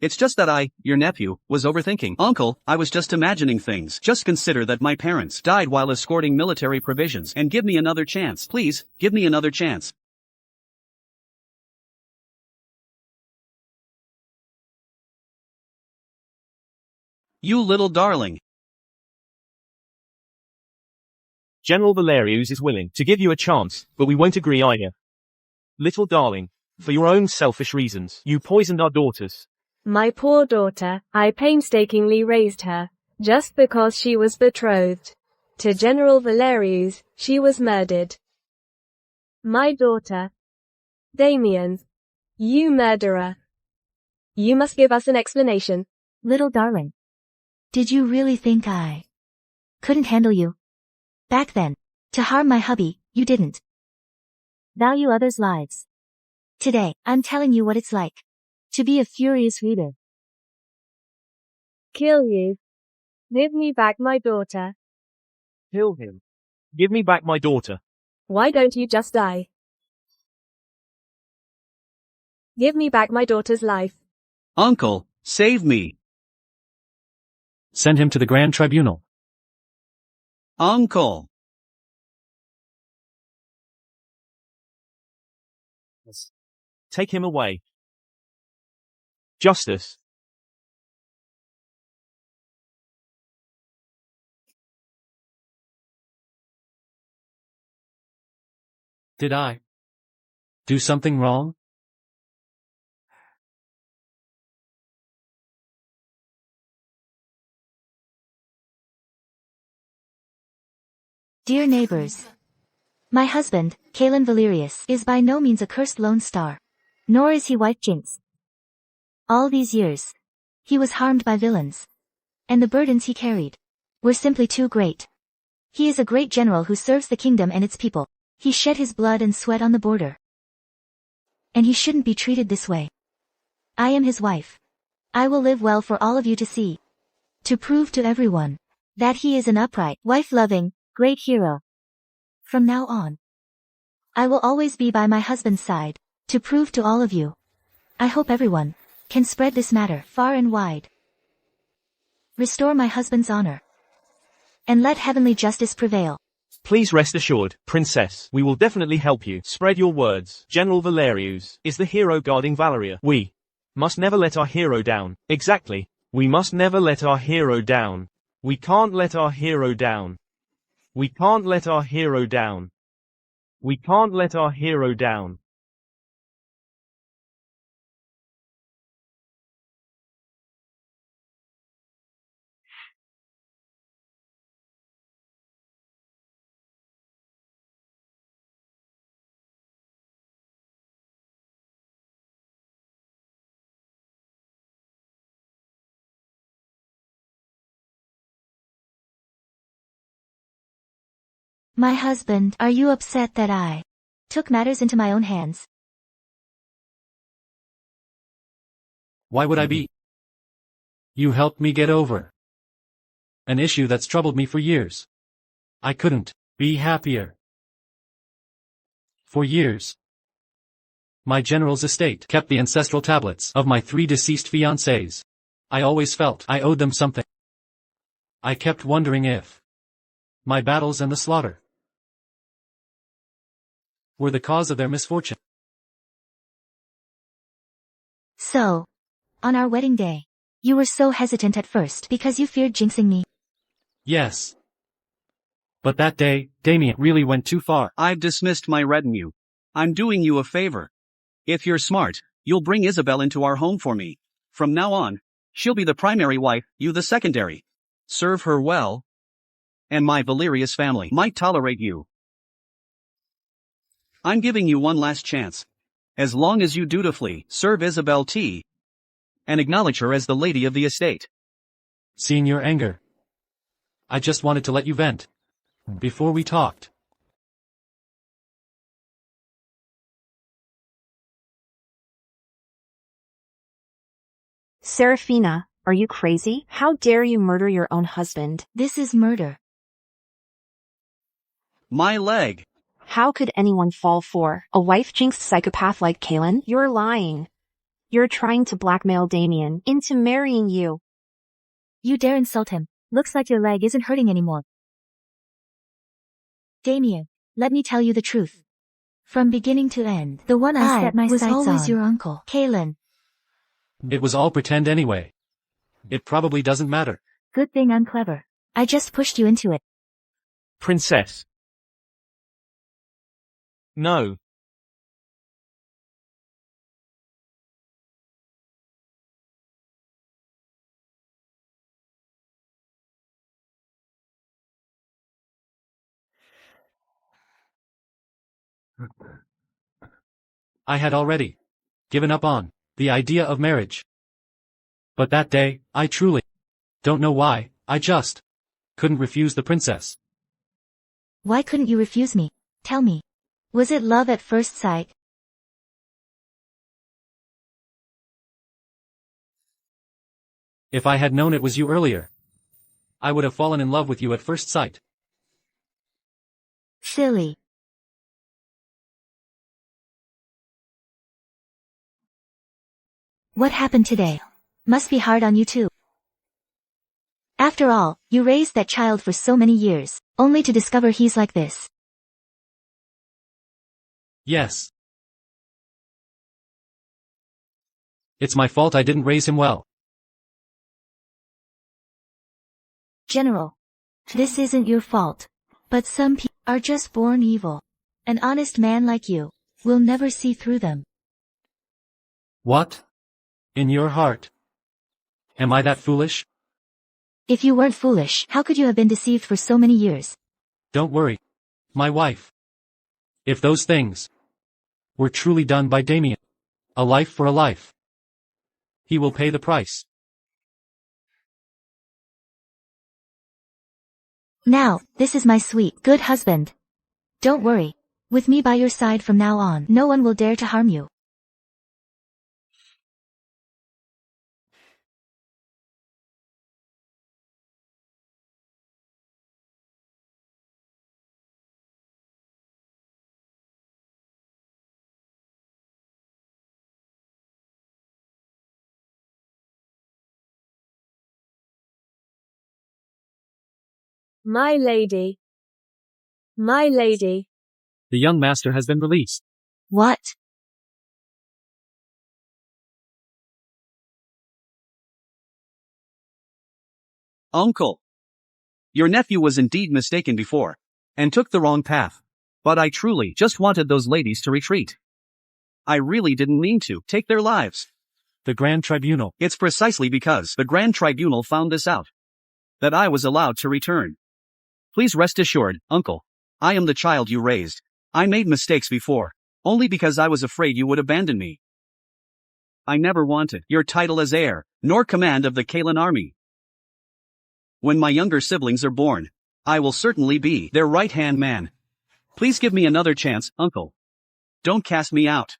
It's just that your nephew, was overthinking. Uncle, I was just imagining things. Just consider that my parents died while escorting military provisions and give me another chance. Please, give me another chance. You little darling. General Valerius is willing to give you a chance, but we won't agree either. Little darling, for your own selfish reasons, you poisoned our daughters. My poor daughter, I painstakingly raised her. Just because she was betrothed to General Valerius, she was murdered. My daughter. Damian. You murderer. You must give us an explanation. Little darling. Did you really think I couldn't handle you? Back then. To harm my hubby, you didn't value others' lives. Today, I'm telling you what it's like to be a furious reader. Kill you. Give me back my daughter. Kill him. Give me back my daughter. Why don't you just die? Give me back my daughter's life. Uncle, save me. Send him to the Grand Tribunal. Uncle. Take him away. Justice. Did I do something wrong? Dear neighbors. My husband, Kalen Valerius, is by no means a cursed lone star. Nor is he white jinx. All these years, he was harmed by villains. And the burdens he carried were simply too great. He is a great general who serves the kingdom and its people. He shed his blood and sweat on the border. And he shouldn't be treated this way. I am his wife. I will live well for all of you to see. To prove to everyone that he is an upright, wife-loving, great hero. From now on, I will always be by my husband's side, to prove to all of you. I hope everyone can spread this matter far and wide. Restore my husband's honor. And let heavenly justice prevail. Please rest assured, Princess, we will definitely help you. Spread your words. General Valerius is the hero guarding Valeria. We must never let our hero down. Exactly. We must never let our hero down. We can't let our hero down. We can't let our hero down. We can't let our hero down. My husband, are you upset that I took matters into my own hands? Why would I be? You helped me get over an issue that's troubled me for years. I couldn't be happier. For years, my general's estate kept the ancestral tablets of my 3 deceased fiancés. I always felt I owed them something. I kept wondering if my battles and the slaughter were the cause of their misfortune. So, on our wedding day, you were so hesitant at first because you feared jinxing me. Yes. But that day, Damian really went too far. I've dismissed my retinue. I'm doing you a favor. If you're smart, you'll bring Isabel into our home for me. From now on, she'll be the primary wife, you the secondary. Serve her well, and my Valerius family might tolerate you. I'm giving you one last chance. As long as you dutifully serve Isabel T. and acknowledge her as the lady of the estate. Seeing your anger, I just wanted to let you vent before we talked. Serafina, are you crazy? How dare you murder your own husband? This is murder. My leg. How could anyone fall for a wife-jinxed psychopath like Kalen? You're lying. You're trying to blackmail Damian into marrying you. You dare insult him. Looks like your leg isn't hurting anymore. Damian, let me tell you the truth. From beginning to end, the one I set my sights on was always your uncle, Kalen. It was all pretend anyway. It probably doesn't matter. Good thing I'm clever. I just pushed you into it. Princess. No. I had already given up on the idea of marriage. But that day, I truly don't know why, I just couldn't refuse the princess. Why couldn't you refuse me? Tell me. Was it love at first sight? If I had known it was you earlier, I would have fallen in love with you at first sight. Silly. What happened today? Must be hard on you too. After all, you raised that child for so many years, only to discover he's like this. Yes. It's my fault I didn't raise him well. General. This isn't your fault. But some people are just born evil. An honest man like you will never see through them. What? In your heart? Am I that foolish? If you weren't foolish, how could you have been deceived for so many years? Don't worry. My wife. If those things were truly done by Damian, a life for a life, he will pay the price. Now, this is my sweet, good husband. Don't worry. With me by your side from now on, no one will dare to harm you. My lady. My lady. The young master has been released. What? Uncle. Your nephew was indeed mistaken before, and took the wrong path. But I truly just wanted those ladies to retreat. I really didn't mean to take their lives. The Grand Tribunal. It's precisely because the Grand Tribunal found this out that I was allowed to return. Please rest assured, Uncle. I am the child you raised. I made mistakes before, only because I was afraid you would abandon me. I never wanted your title as heir, nor command of the Kalan army. When my younger siblings are born, I will certainly be their right-hand man. Please give me another chance, Uncle. Don't cast me out.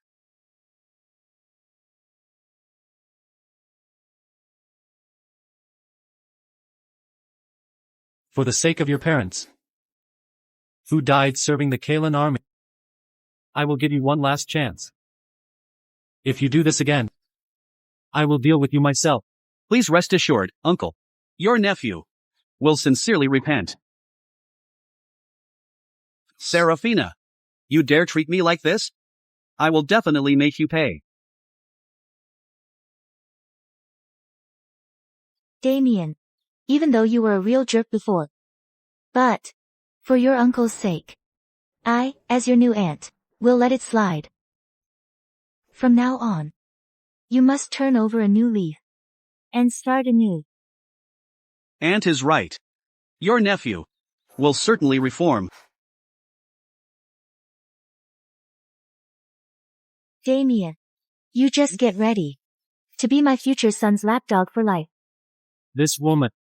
For the sake of your parents, who died serving the Kalan army, I will give you one last chance. If you do this again, I will deal with you myself. Please rest assured, Uncle. Your nephew will sincerely repent. Serafina, you dare treat me like this? I will definitely make you pay. Damian. Even though you were a real jerk before. But, for your uncle's sake, I, as your new aunt, will let it slide. From now on, you must turn over a new leaf and start anew. Aunt is right. Your nephew will certainly reform. Damian, you just get ready to be my future son's lapdog for life. This woman.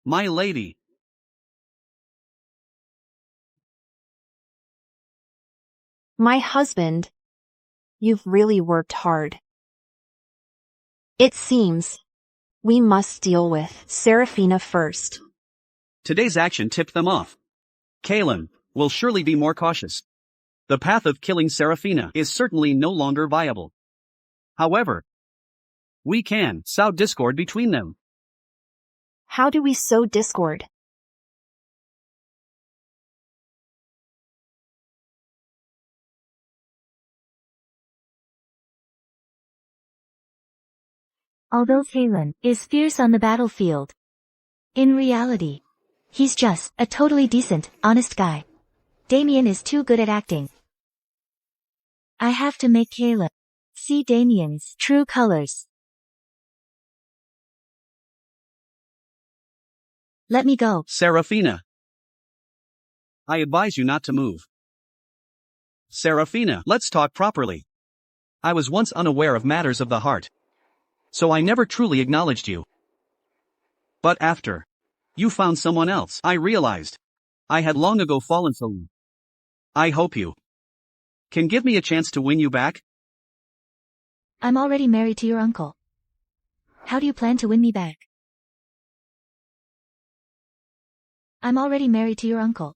My lady. My husband. You've really worked hard. It seems we must deal with Serafina first. Today's action tipped them off. Kalan will surely be more cautious. The path of killing Serafina is certainly no longer viable. However, we can sow discord between them. How do we sow discord? Although Kalan is fierce on the battlefield, in reality, He's just a totally decent, honest guy. Damian is too good at acting. I have to make Kayla see Damian's true colors. Let me go. Serafina. I advise you not to move. Serafina, let's talk properly. I was once unaware of matters of the heart, so I never truly acknowledged you. But after you found someone else, I realized I had long ago fallen for you. I hope you can give me a chance to win you back. I'm already married to your uncle. How do you plan to win me back? I'm already married to your uncle.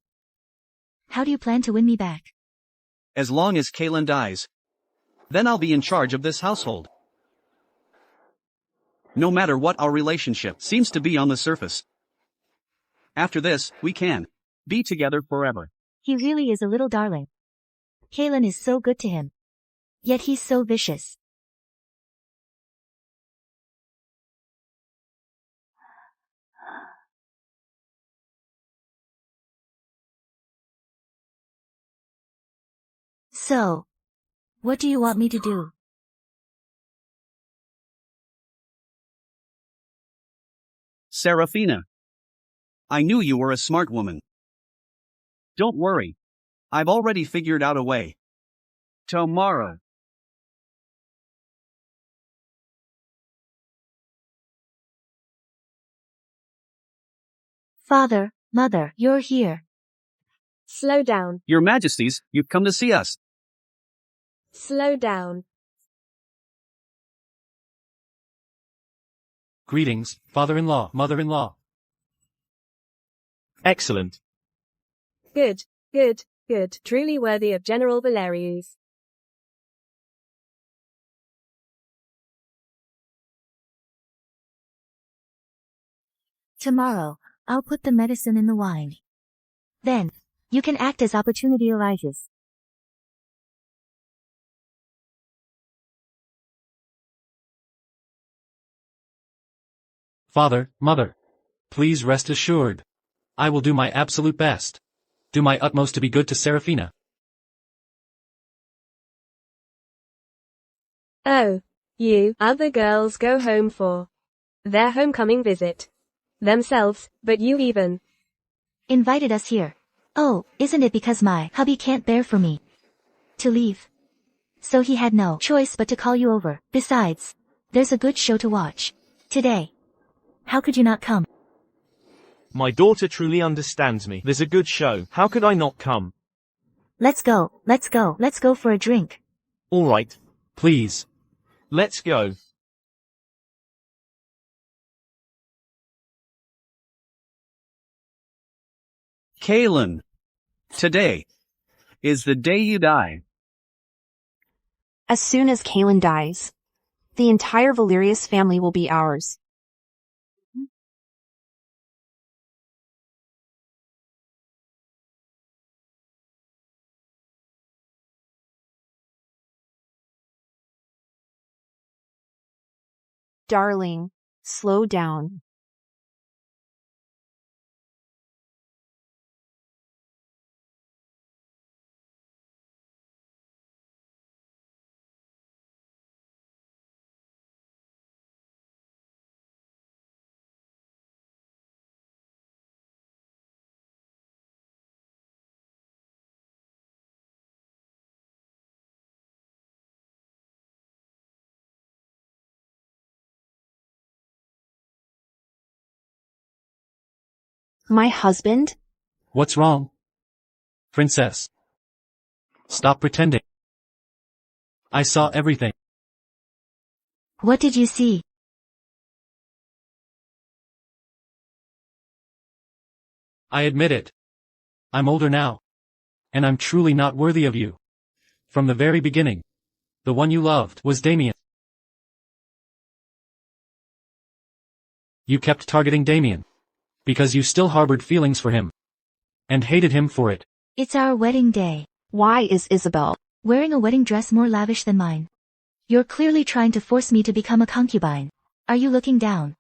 How do you plan to win me back? As long as Kaylin dies, then I'll be in charge of this household. No matter what our relationship seems to be on the surface. After this, we can be together forever. He really is a little darling. Kaylin is so good to him. Yet he's so vicious. So, what do you want me to do? Serafina. I knew you were a smart woman. Don't worry. I've already figured out a way. Tomorrow. Father, Mother, you're here. Slow down. Your Majesties, you've come to see us. Slow down. Greetings, father-in-law, mother-in-law. Excellent. Good, good, good. Truly worthy of General Valerius. Tomorrow, I'll put the medicine in the wine. Then, you can act as opportunity arises. Father, mother. Please rest assured. I will do my absolute best. Do my utmost to be good to Serafina. Oh, you other girls go home for their homecoming visit themselves, but you even Invited us here. Oh, isn't it because my hubby can't bear for me to leave? So he had no choice but to call you over. Besides, there's a good show to watch today. How could you not come? My daughter truly understands me. There's a good show. How could I not come? Let's go, let's go, let's go for a drink. All right. Please. Let's go. Kaylin. Today is the day you die. As soon as Kaylin dies, the entire Valerius family will be ours. Darling, slow down. My husband? What's wrong? Princess. Stop pretending. I saw everything. What did you see? I admit it. I'm older now. And I'm truly not worthy of you. From the very beginning. The one you loved was Damian. You kept targeting Damian. Because you still harbored feelings for him. And hated him for it. It's our wedding day. Why is Isabel Wearing a wedding dress more lavish than mine? You're clearly trying to force me to become a concubine. Are you looking down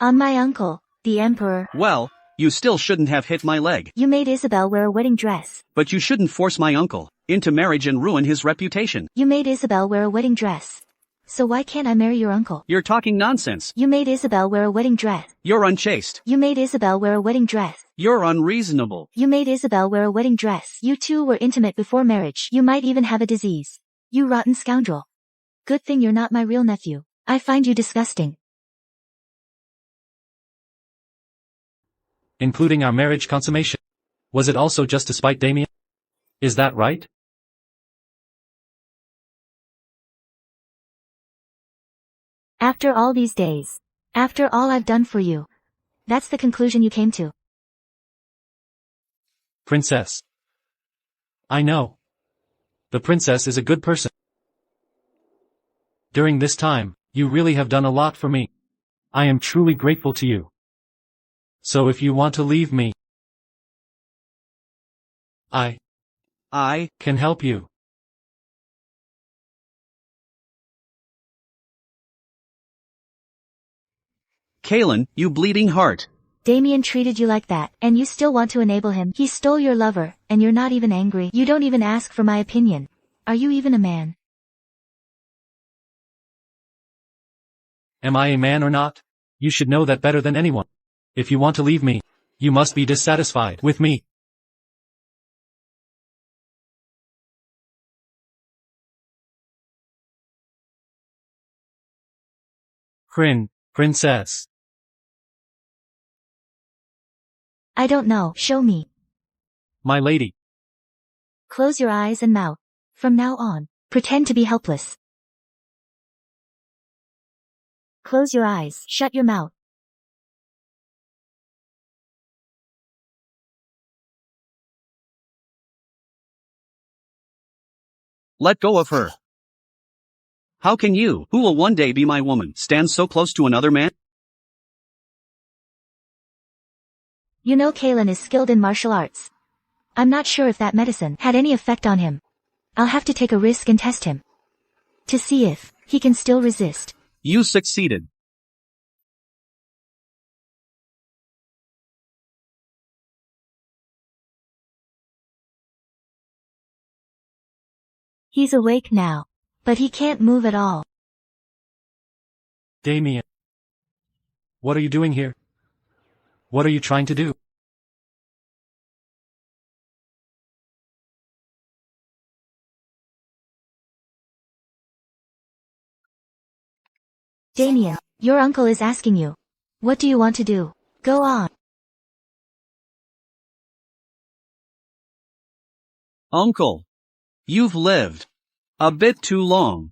on my uncle, the emperor? Well, You still shouldn't have hit my leg. You made Isabel wear a wedding dress. But you shouldn't force my uncle into marriage and ruin his reputation. You made Isabel wear a wedding dress. So why can't I marry your uncle? You're talking nonsense. You made Isabel wear a wedding dress. You're unchaste. You made Isabel wear a wedding dress. You're unreasonable. You made Isabel wear a wedding dress. You two were intimate before marriage. You might even have a disease. You rotten scoundrel. Good thing you're not my real nephew. I find you disgusting. Including our marriage consummation. Was it also just to spite Damian? Is that right? After all these days. After all I've done for you. That's the conclusion you came to. Princess. I know. The princess is a good person. During this time, you really have done a lot for me. I am truly grateful to you. So if you want to leave me, I can help you. Kaylin, you bleeding heart. Damian treated you like that, and you still want to enable him. He stole your lover, and you're not even angry. You don't even ask for my opinion. Are you even a man? Am I a man or not? You should know that better than anyone. If you want to leave me, you must be dissatisfied with me. Princess. I don't know. Show me. My lady. Close your eyes and mouth. From now on, pretend to be helpless. Close your eyes. Shut your mouth. Let go of her. How can you, who will one day be my woman, stand so close to another man? You know Kaylin is skilled in martial arts. I'm not sure if that medicine had any effect on him. I'll have to take a risk and test him. To see if he can still resist. You succeeded. He's awake now. But he can't move at all. Damian. What are you doing here? What are you trying to do? Damian, your uncle is asking you. What do you want to do? Go on. Uncle. You've lived a bit too long.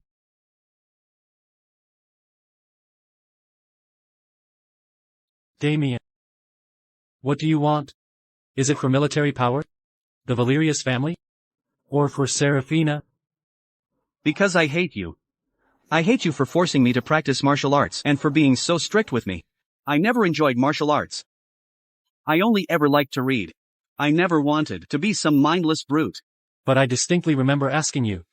Damian. What do you want? Is it for military power? The Valerius family? Or for Serafina? Because I hate you. I hate you for forcing me to practice martial arts and for being so strict with me. I never enjoyed martial arts. I only ever liked to read. I never wanted to be some mindless brute. But I distinctly remember asking you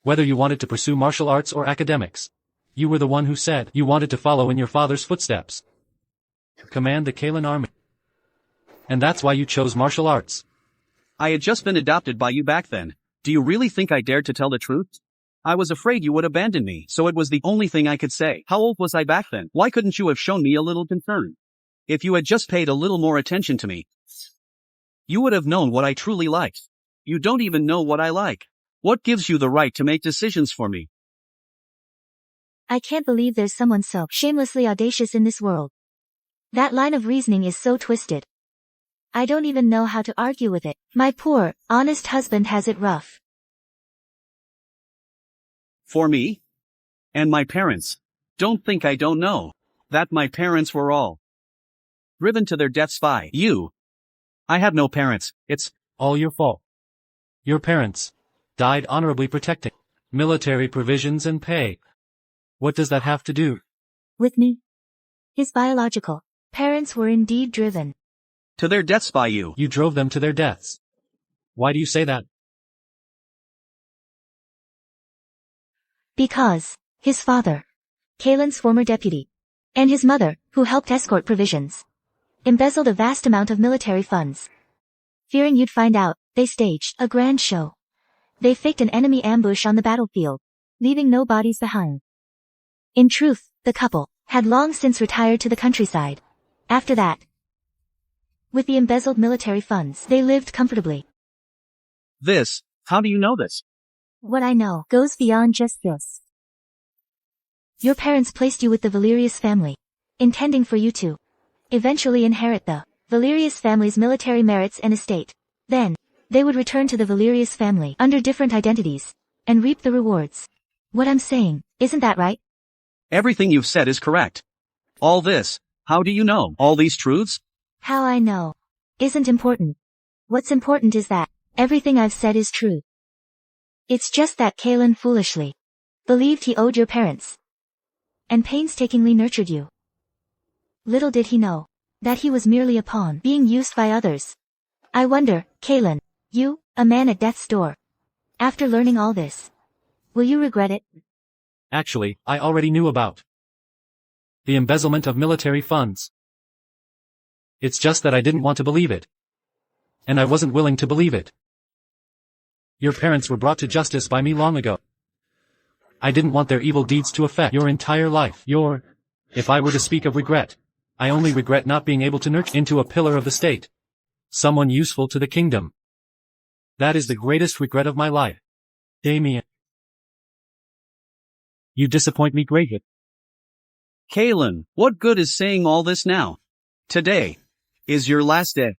whether you wanted to pursue martial arts or academics. You were the one who said you wanted to follow in your father's footsteps. Command the Kaylin army. And that's why you chose martial arts. I had just been adopted by you back then. Do you really think I dared to tell the truth? I was afraid you would abandon me, so it was the only thing I could say. How old was I back then? Why couldn't you have shown me a little concern? If you had just paid a little more attention to me, you would have known what I truly liked. You don't even know what I like. What gives you the right to make decisions for me? I can't believe there's someone so shamelessly audacious in this world. That line of reasoning is so twisted. I don't even know how to argue with it. My poor, honest husband has it rough. For me? And my parents. Don't think I don't know that my parents were all driven to their deaths by you. I have no parents. It's all your fault. Your parents died honorably protecting military provisions and pay. What does that have to do with me? His biological parents were indeed driven to their deaths by you. You drove them to their deaths. Why do you say that? Because his father, Kaylin's former deputy, and his mother, who helped escort provisions, embezzled a vast amount of military funds. Fearing you'd find out, they staged a grand show. They faked an enemy ambush on the battlefield, leaving no bodies behind. In truth, the couple had long since retired to the countryside. After that, with the embezzled military funds, they lived comfortably. How do you know this? What I know goes beyond just this. Your parents placed you with the Valerius family, intending for you to eventually inherit the Valerius family's military merits and estate. Then, they would return to the Valerius family under different identities and reap the rewards. What I'm saying, isn't that right? Everything you've said is correct. All this, how do you know all these truths? How I know isn't important. What's important is that everything I've said is true. It's just that Kalen foolishly believed he owed your parents and painstakingly nurtured you. Little did he know that he was merely a pawn being used by others. I wonder, Kalen, you, a man at death's door, after learning all this, will you regret it? Actually, I already knew about the embezzlement of military funds. It's just that I didn't want to believe it. And I wasn't willing to believe it. Your parents were brought to justice by me long ago. I didn't want their evil deeds to affect your entire life. If I were to speak of regret, I only regret not being able to nurture into a pillar of the state. Someone useful to the kingdom. That is the greatest regret of my life. Damian. You disappoint me greatly. Kalen, what good is saying all this now? Today is your last day.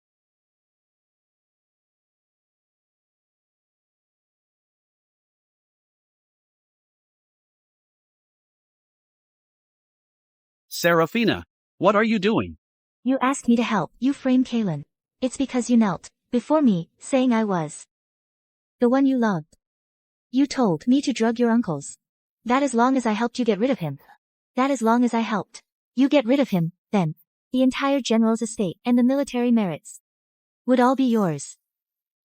Serafina, what are you doing? You asked me to help you frame Kalen. It's because you knelt before me, saying I was the one you loved. You told me to drug your uncles. That as long as I helped you get rid of him. That as long as I helped you get rid of him, then the entire general's estate and the military merits would all be yours.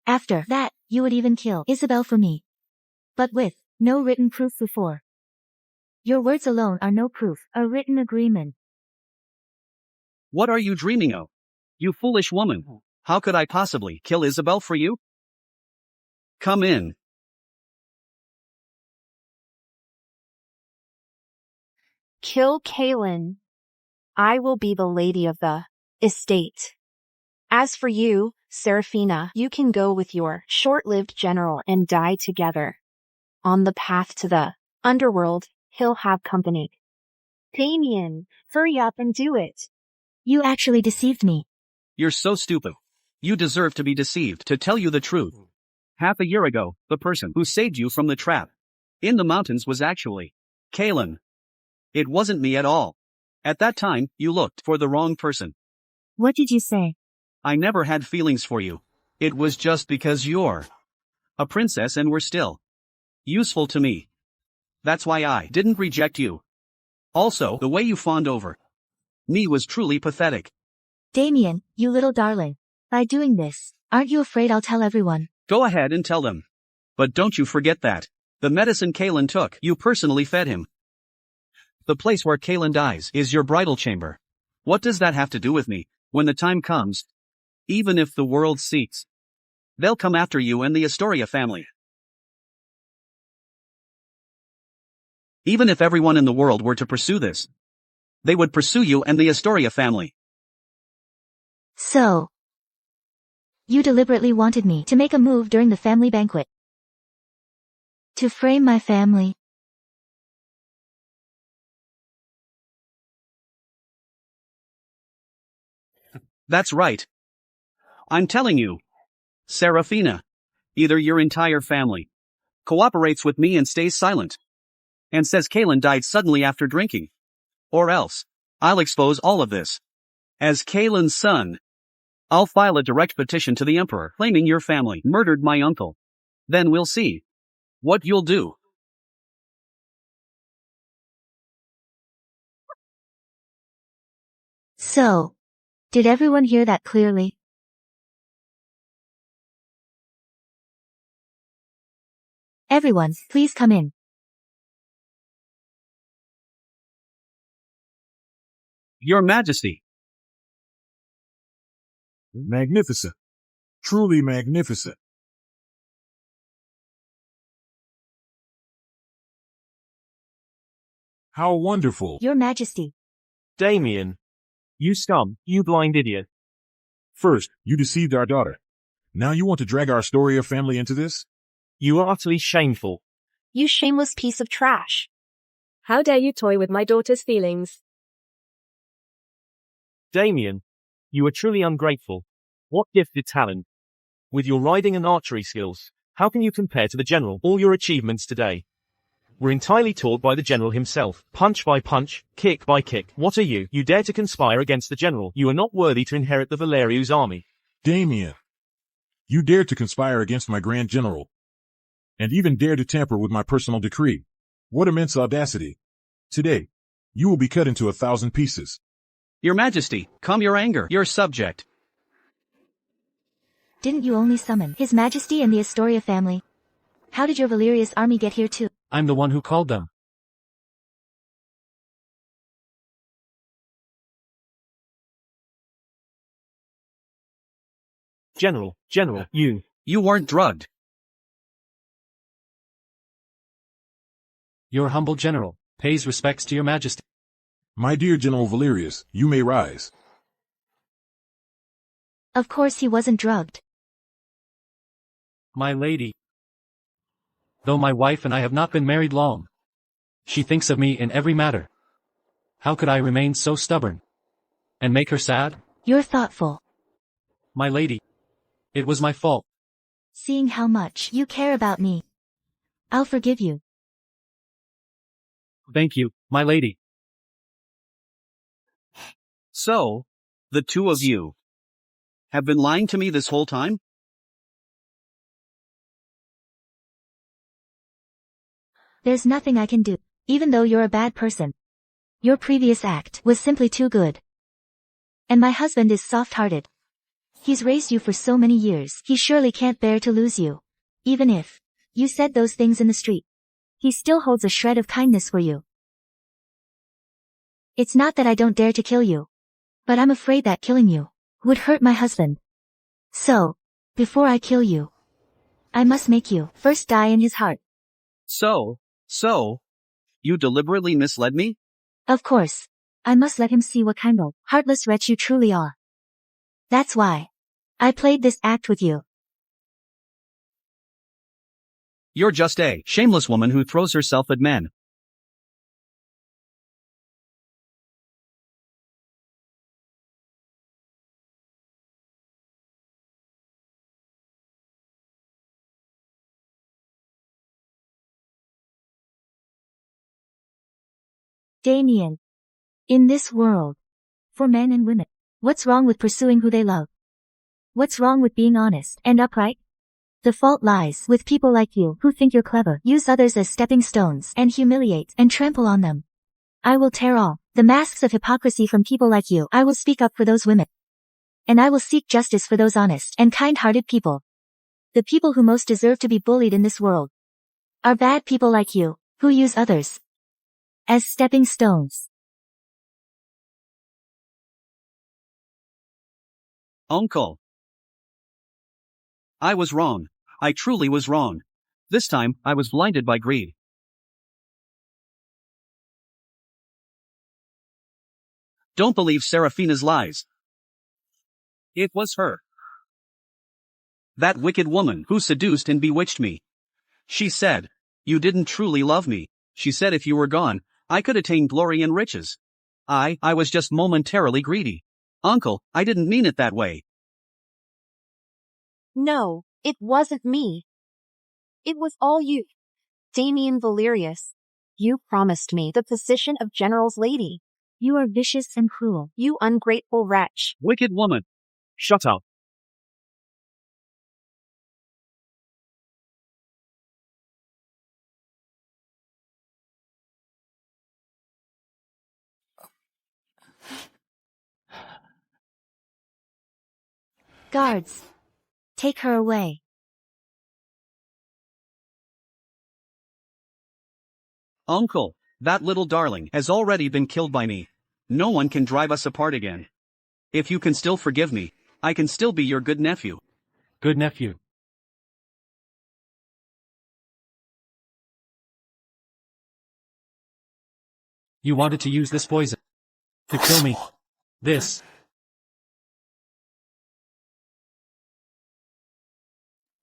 After that, you would even kill Isabel for me. But with no written proof before. Your words alone are no proof, a written agreement. What are you dreaming of? You foolish woman. How could I possibly kill Isabel for you? Come in. Kill Kalen. I will be the lady of the estate. As for you, Serafina, you can go with your short-lived general and die together. On the path to the underworld, he'll have company. Damian, hurry up and do it. You actually deceived me. You're so stupid. You deserve to be deceived. To tell you the truth, half a year ago, the person who saved you from the trap in the mountains was actually Kalen. It wasn't me at all. At that time, you looked for the wrong person. What did you say? I never had feelings for you. It was just because you're a princess and were still useful to me. That's why I didn't reject you. Also, the way you fawned over me was truly pathetic. Damian, you little darling. By doing this, aren't you afraid I'll tell everyone? Go ahead and tell them. But don't you forget that the medicine Kalen took, you personally fed him. The place where Kalen dies is your bridal chamber. What does that have to do with me? When the time comes, even if the world seeks, they'll come after you and the Astoria family. Even if everyone in the world were to pursue this, they would pursue you and the Astoria family. So, you deliberately wanted me to make a move during the family banquet. To frame my family. That's right. I'm telling you, Serafina, either your entire family cooperates with me and stays silent and says Kalen died suddenly after drinking, or else I'll expose all of this. As Kalen's son, I'll file a direct petition to the emperor claiming your family murdered my uncle. Then we'll see what you'll do. So, did everyone hear that clearly? Everyone, please come in. Your Majesty. Magnificent. Truly magnificent. How wonderful. Your Majesty. Damian. You scum, you blind idiot. First, you deceived our daughter. Now you want to drag our story of family into this? You are utterly shameful. You shameless piece of trash. How dare you toy with my daughter's feelings? Damian. You are truly ungrateful. What gifted talent. With your riding and archery skills, how can you compare to the general? All your achievements today were entirely taught by the general himself, punch by punch, kick by kick. What are you? You dare to conspire against the general. You are not worthy to inherit the Valerius army. Damian. You dared to conspire against my grand general. And even dare to tamper with my personal decree. What immense audacity. Today, you will be cut into 1,000 pieces. Your Majesty, calm your anger. Your subject. Didn't you only summon His Majesty and the Astoria family? How did your Valerius army get here too? I'm the one who called them. General, you. You weren't drugged. Your humble general pays respects to your Majesty. My dear General Valerius, you may rise. Of course he wasn't drugged. My lady. Though my wife and I have not been married long, she thinks of me in every matter. How could I remain so stubborn and make her sad? You're thoughtful. My lady. It was my fault. Seeing how much you care about me, I'll forgive you. Thank you, my lady. So, the two of you have been lying to me this whole time? There's nothing I can do, even though you're a bad person. Your previous act was simply too good. And my husband is soft-hearted. He's raised you for so many years, he surely can't bear to lose you. Even if you said those things in the street, he still holds a shred of kindness for you. It's not that I don't dare to kill you, but I'm afraid that killing you would hurt my husband. So, before I kill you, I must make you first die in his heart. So, you deliberately misled me? Of course. I must let him see what kind of heartless wretch you truly are. That's why I played this act with you. You're just a shameless woman who throws herself at men. Damian. In this world, for men and women, what's wrong with pursuing who they love? What's wrong with being honest and upright? The fault lies with people like you who think you're clever, use others as stepping stones, and humiliate and trample on them. I will tear off the masks of hypocrisy from people like you. I will speak up for those women. And I will seek justice for those honest and kind-hearted people. The people who most deserve to be bullied in this world are bad people like you, who use others as stepping stones. Uncle. I was wrong. I truly was wrong. This time, I was blinded by greed. Don't believe Seraphina's lies. It was her. That wicked woman who seduced and bewitched me. She said, you didn't truly love me. She said if you were gone, I could attain glory and riches. I was just momentarily greedy. Uncle, I didn't mean it that way. No, it wasn't me. It was all you. Damian Valerius. You promised me the position of General's lady. You are vicious and cruel. You ungrateful wretch. Wicked woman. Shut up. Guards. Take her away. Uncle, that little darling has already been killed by me. No one can drive us apart again. If you can still forgive me, I can still be your good nephew. Good nephew. You wanted to use this poison to kill me. This.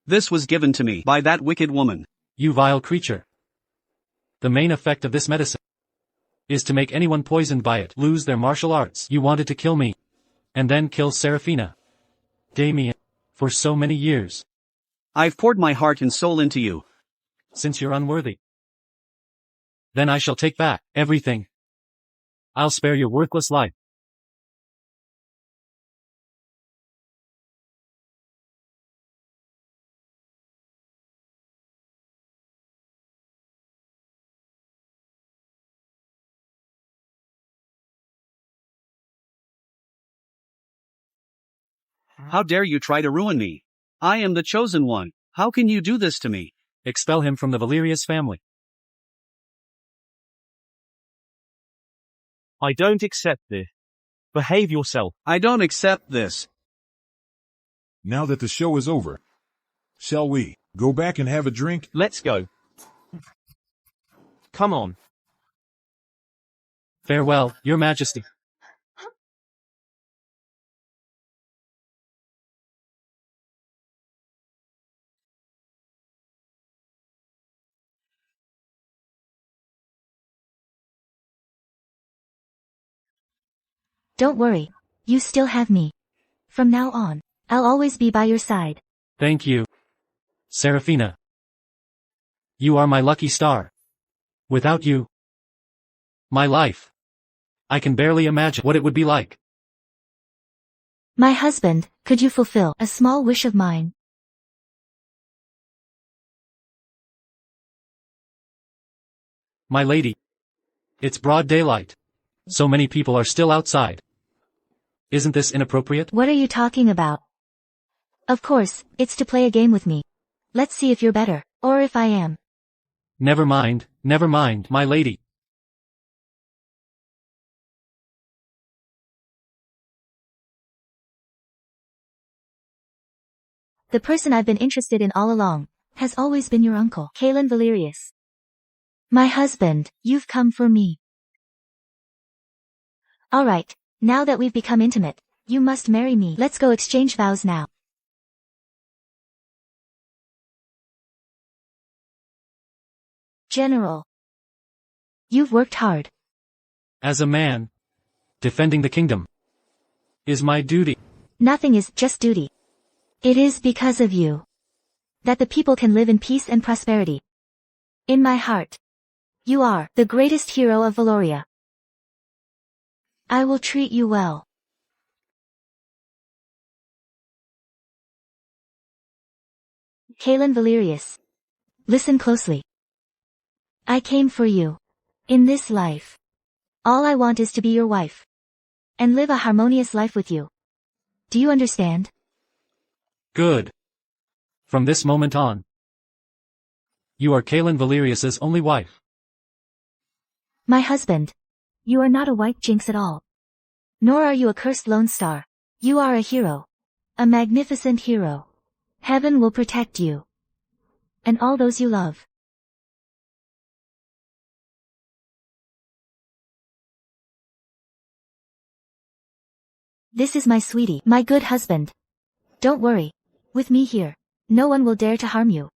This was given to me by that wicked woman. You vile creature. The main effect of this medicine is to make anyone poisoned by it lose their martial arts. You wanted to kill me. And then kill Serafina. Damian. For so many years. I've poured my heart and soul into you. Since you're unworthy. Then I shall take back everything. I'll spare your worthless life. How dare you try to ruin me? I am the chosen one. How can you do this to me? Expel him from the Valerius family. I don't accept this. Behave yourself. I don't accept this. Now that the show is over, shall we go back and have a drink? Let's go. Come on. Farewell, Your Majesty. Don't worry. You still have me. From now on, I'll always be by your side. Thank you. Serafina. You are my lucky star. Without you, my life, I can barely imagine what it would be like. My husband, could you fulfill a small wish of mine? My lady. It's broad daylight. So many people are still outside. Isn't this inappropriate? What are you talking about? Of course, it's to play a game with me. Let's see if you're better, or if I am. Never mind, my lady. The person I've been interested in all along has always been your uncle, Kalen Valerius. My husband, you've come for me. Alright, now that we've become intimate, you must marry me. Let's go exchange vows now. General. You've worked hard. As a man, defending the kingdom is my duty. Nothing is just duty. It is because of you that the people can live in peace and prosperity. In my heart, you are the greatest hero of Valoria. I will treat you well. Kalen Valerius. Listen closely. I came for you. In this life, all I want is to be your wife. And live a harmonious life with you. Do you understand? Good. From this moment on, you are Kalen Valerius's only wife. My husband. You are not a white jinx at all. Nor are you a cursed lone star. You are a hero. A magnificent hero. Heaven will protect you. And all those you love. This is my sweetie, my good husband. Don't worry. With me here, no one will dare to harm you.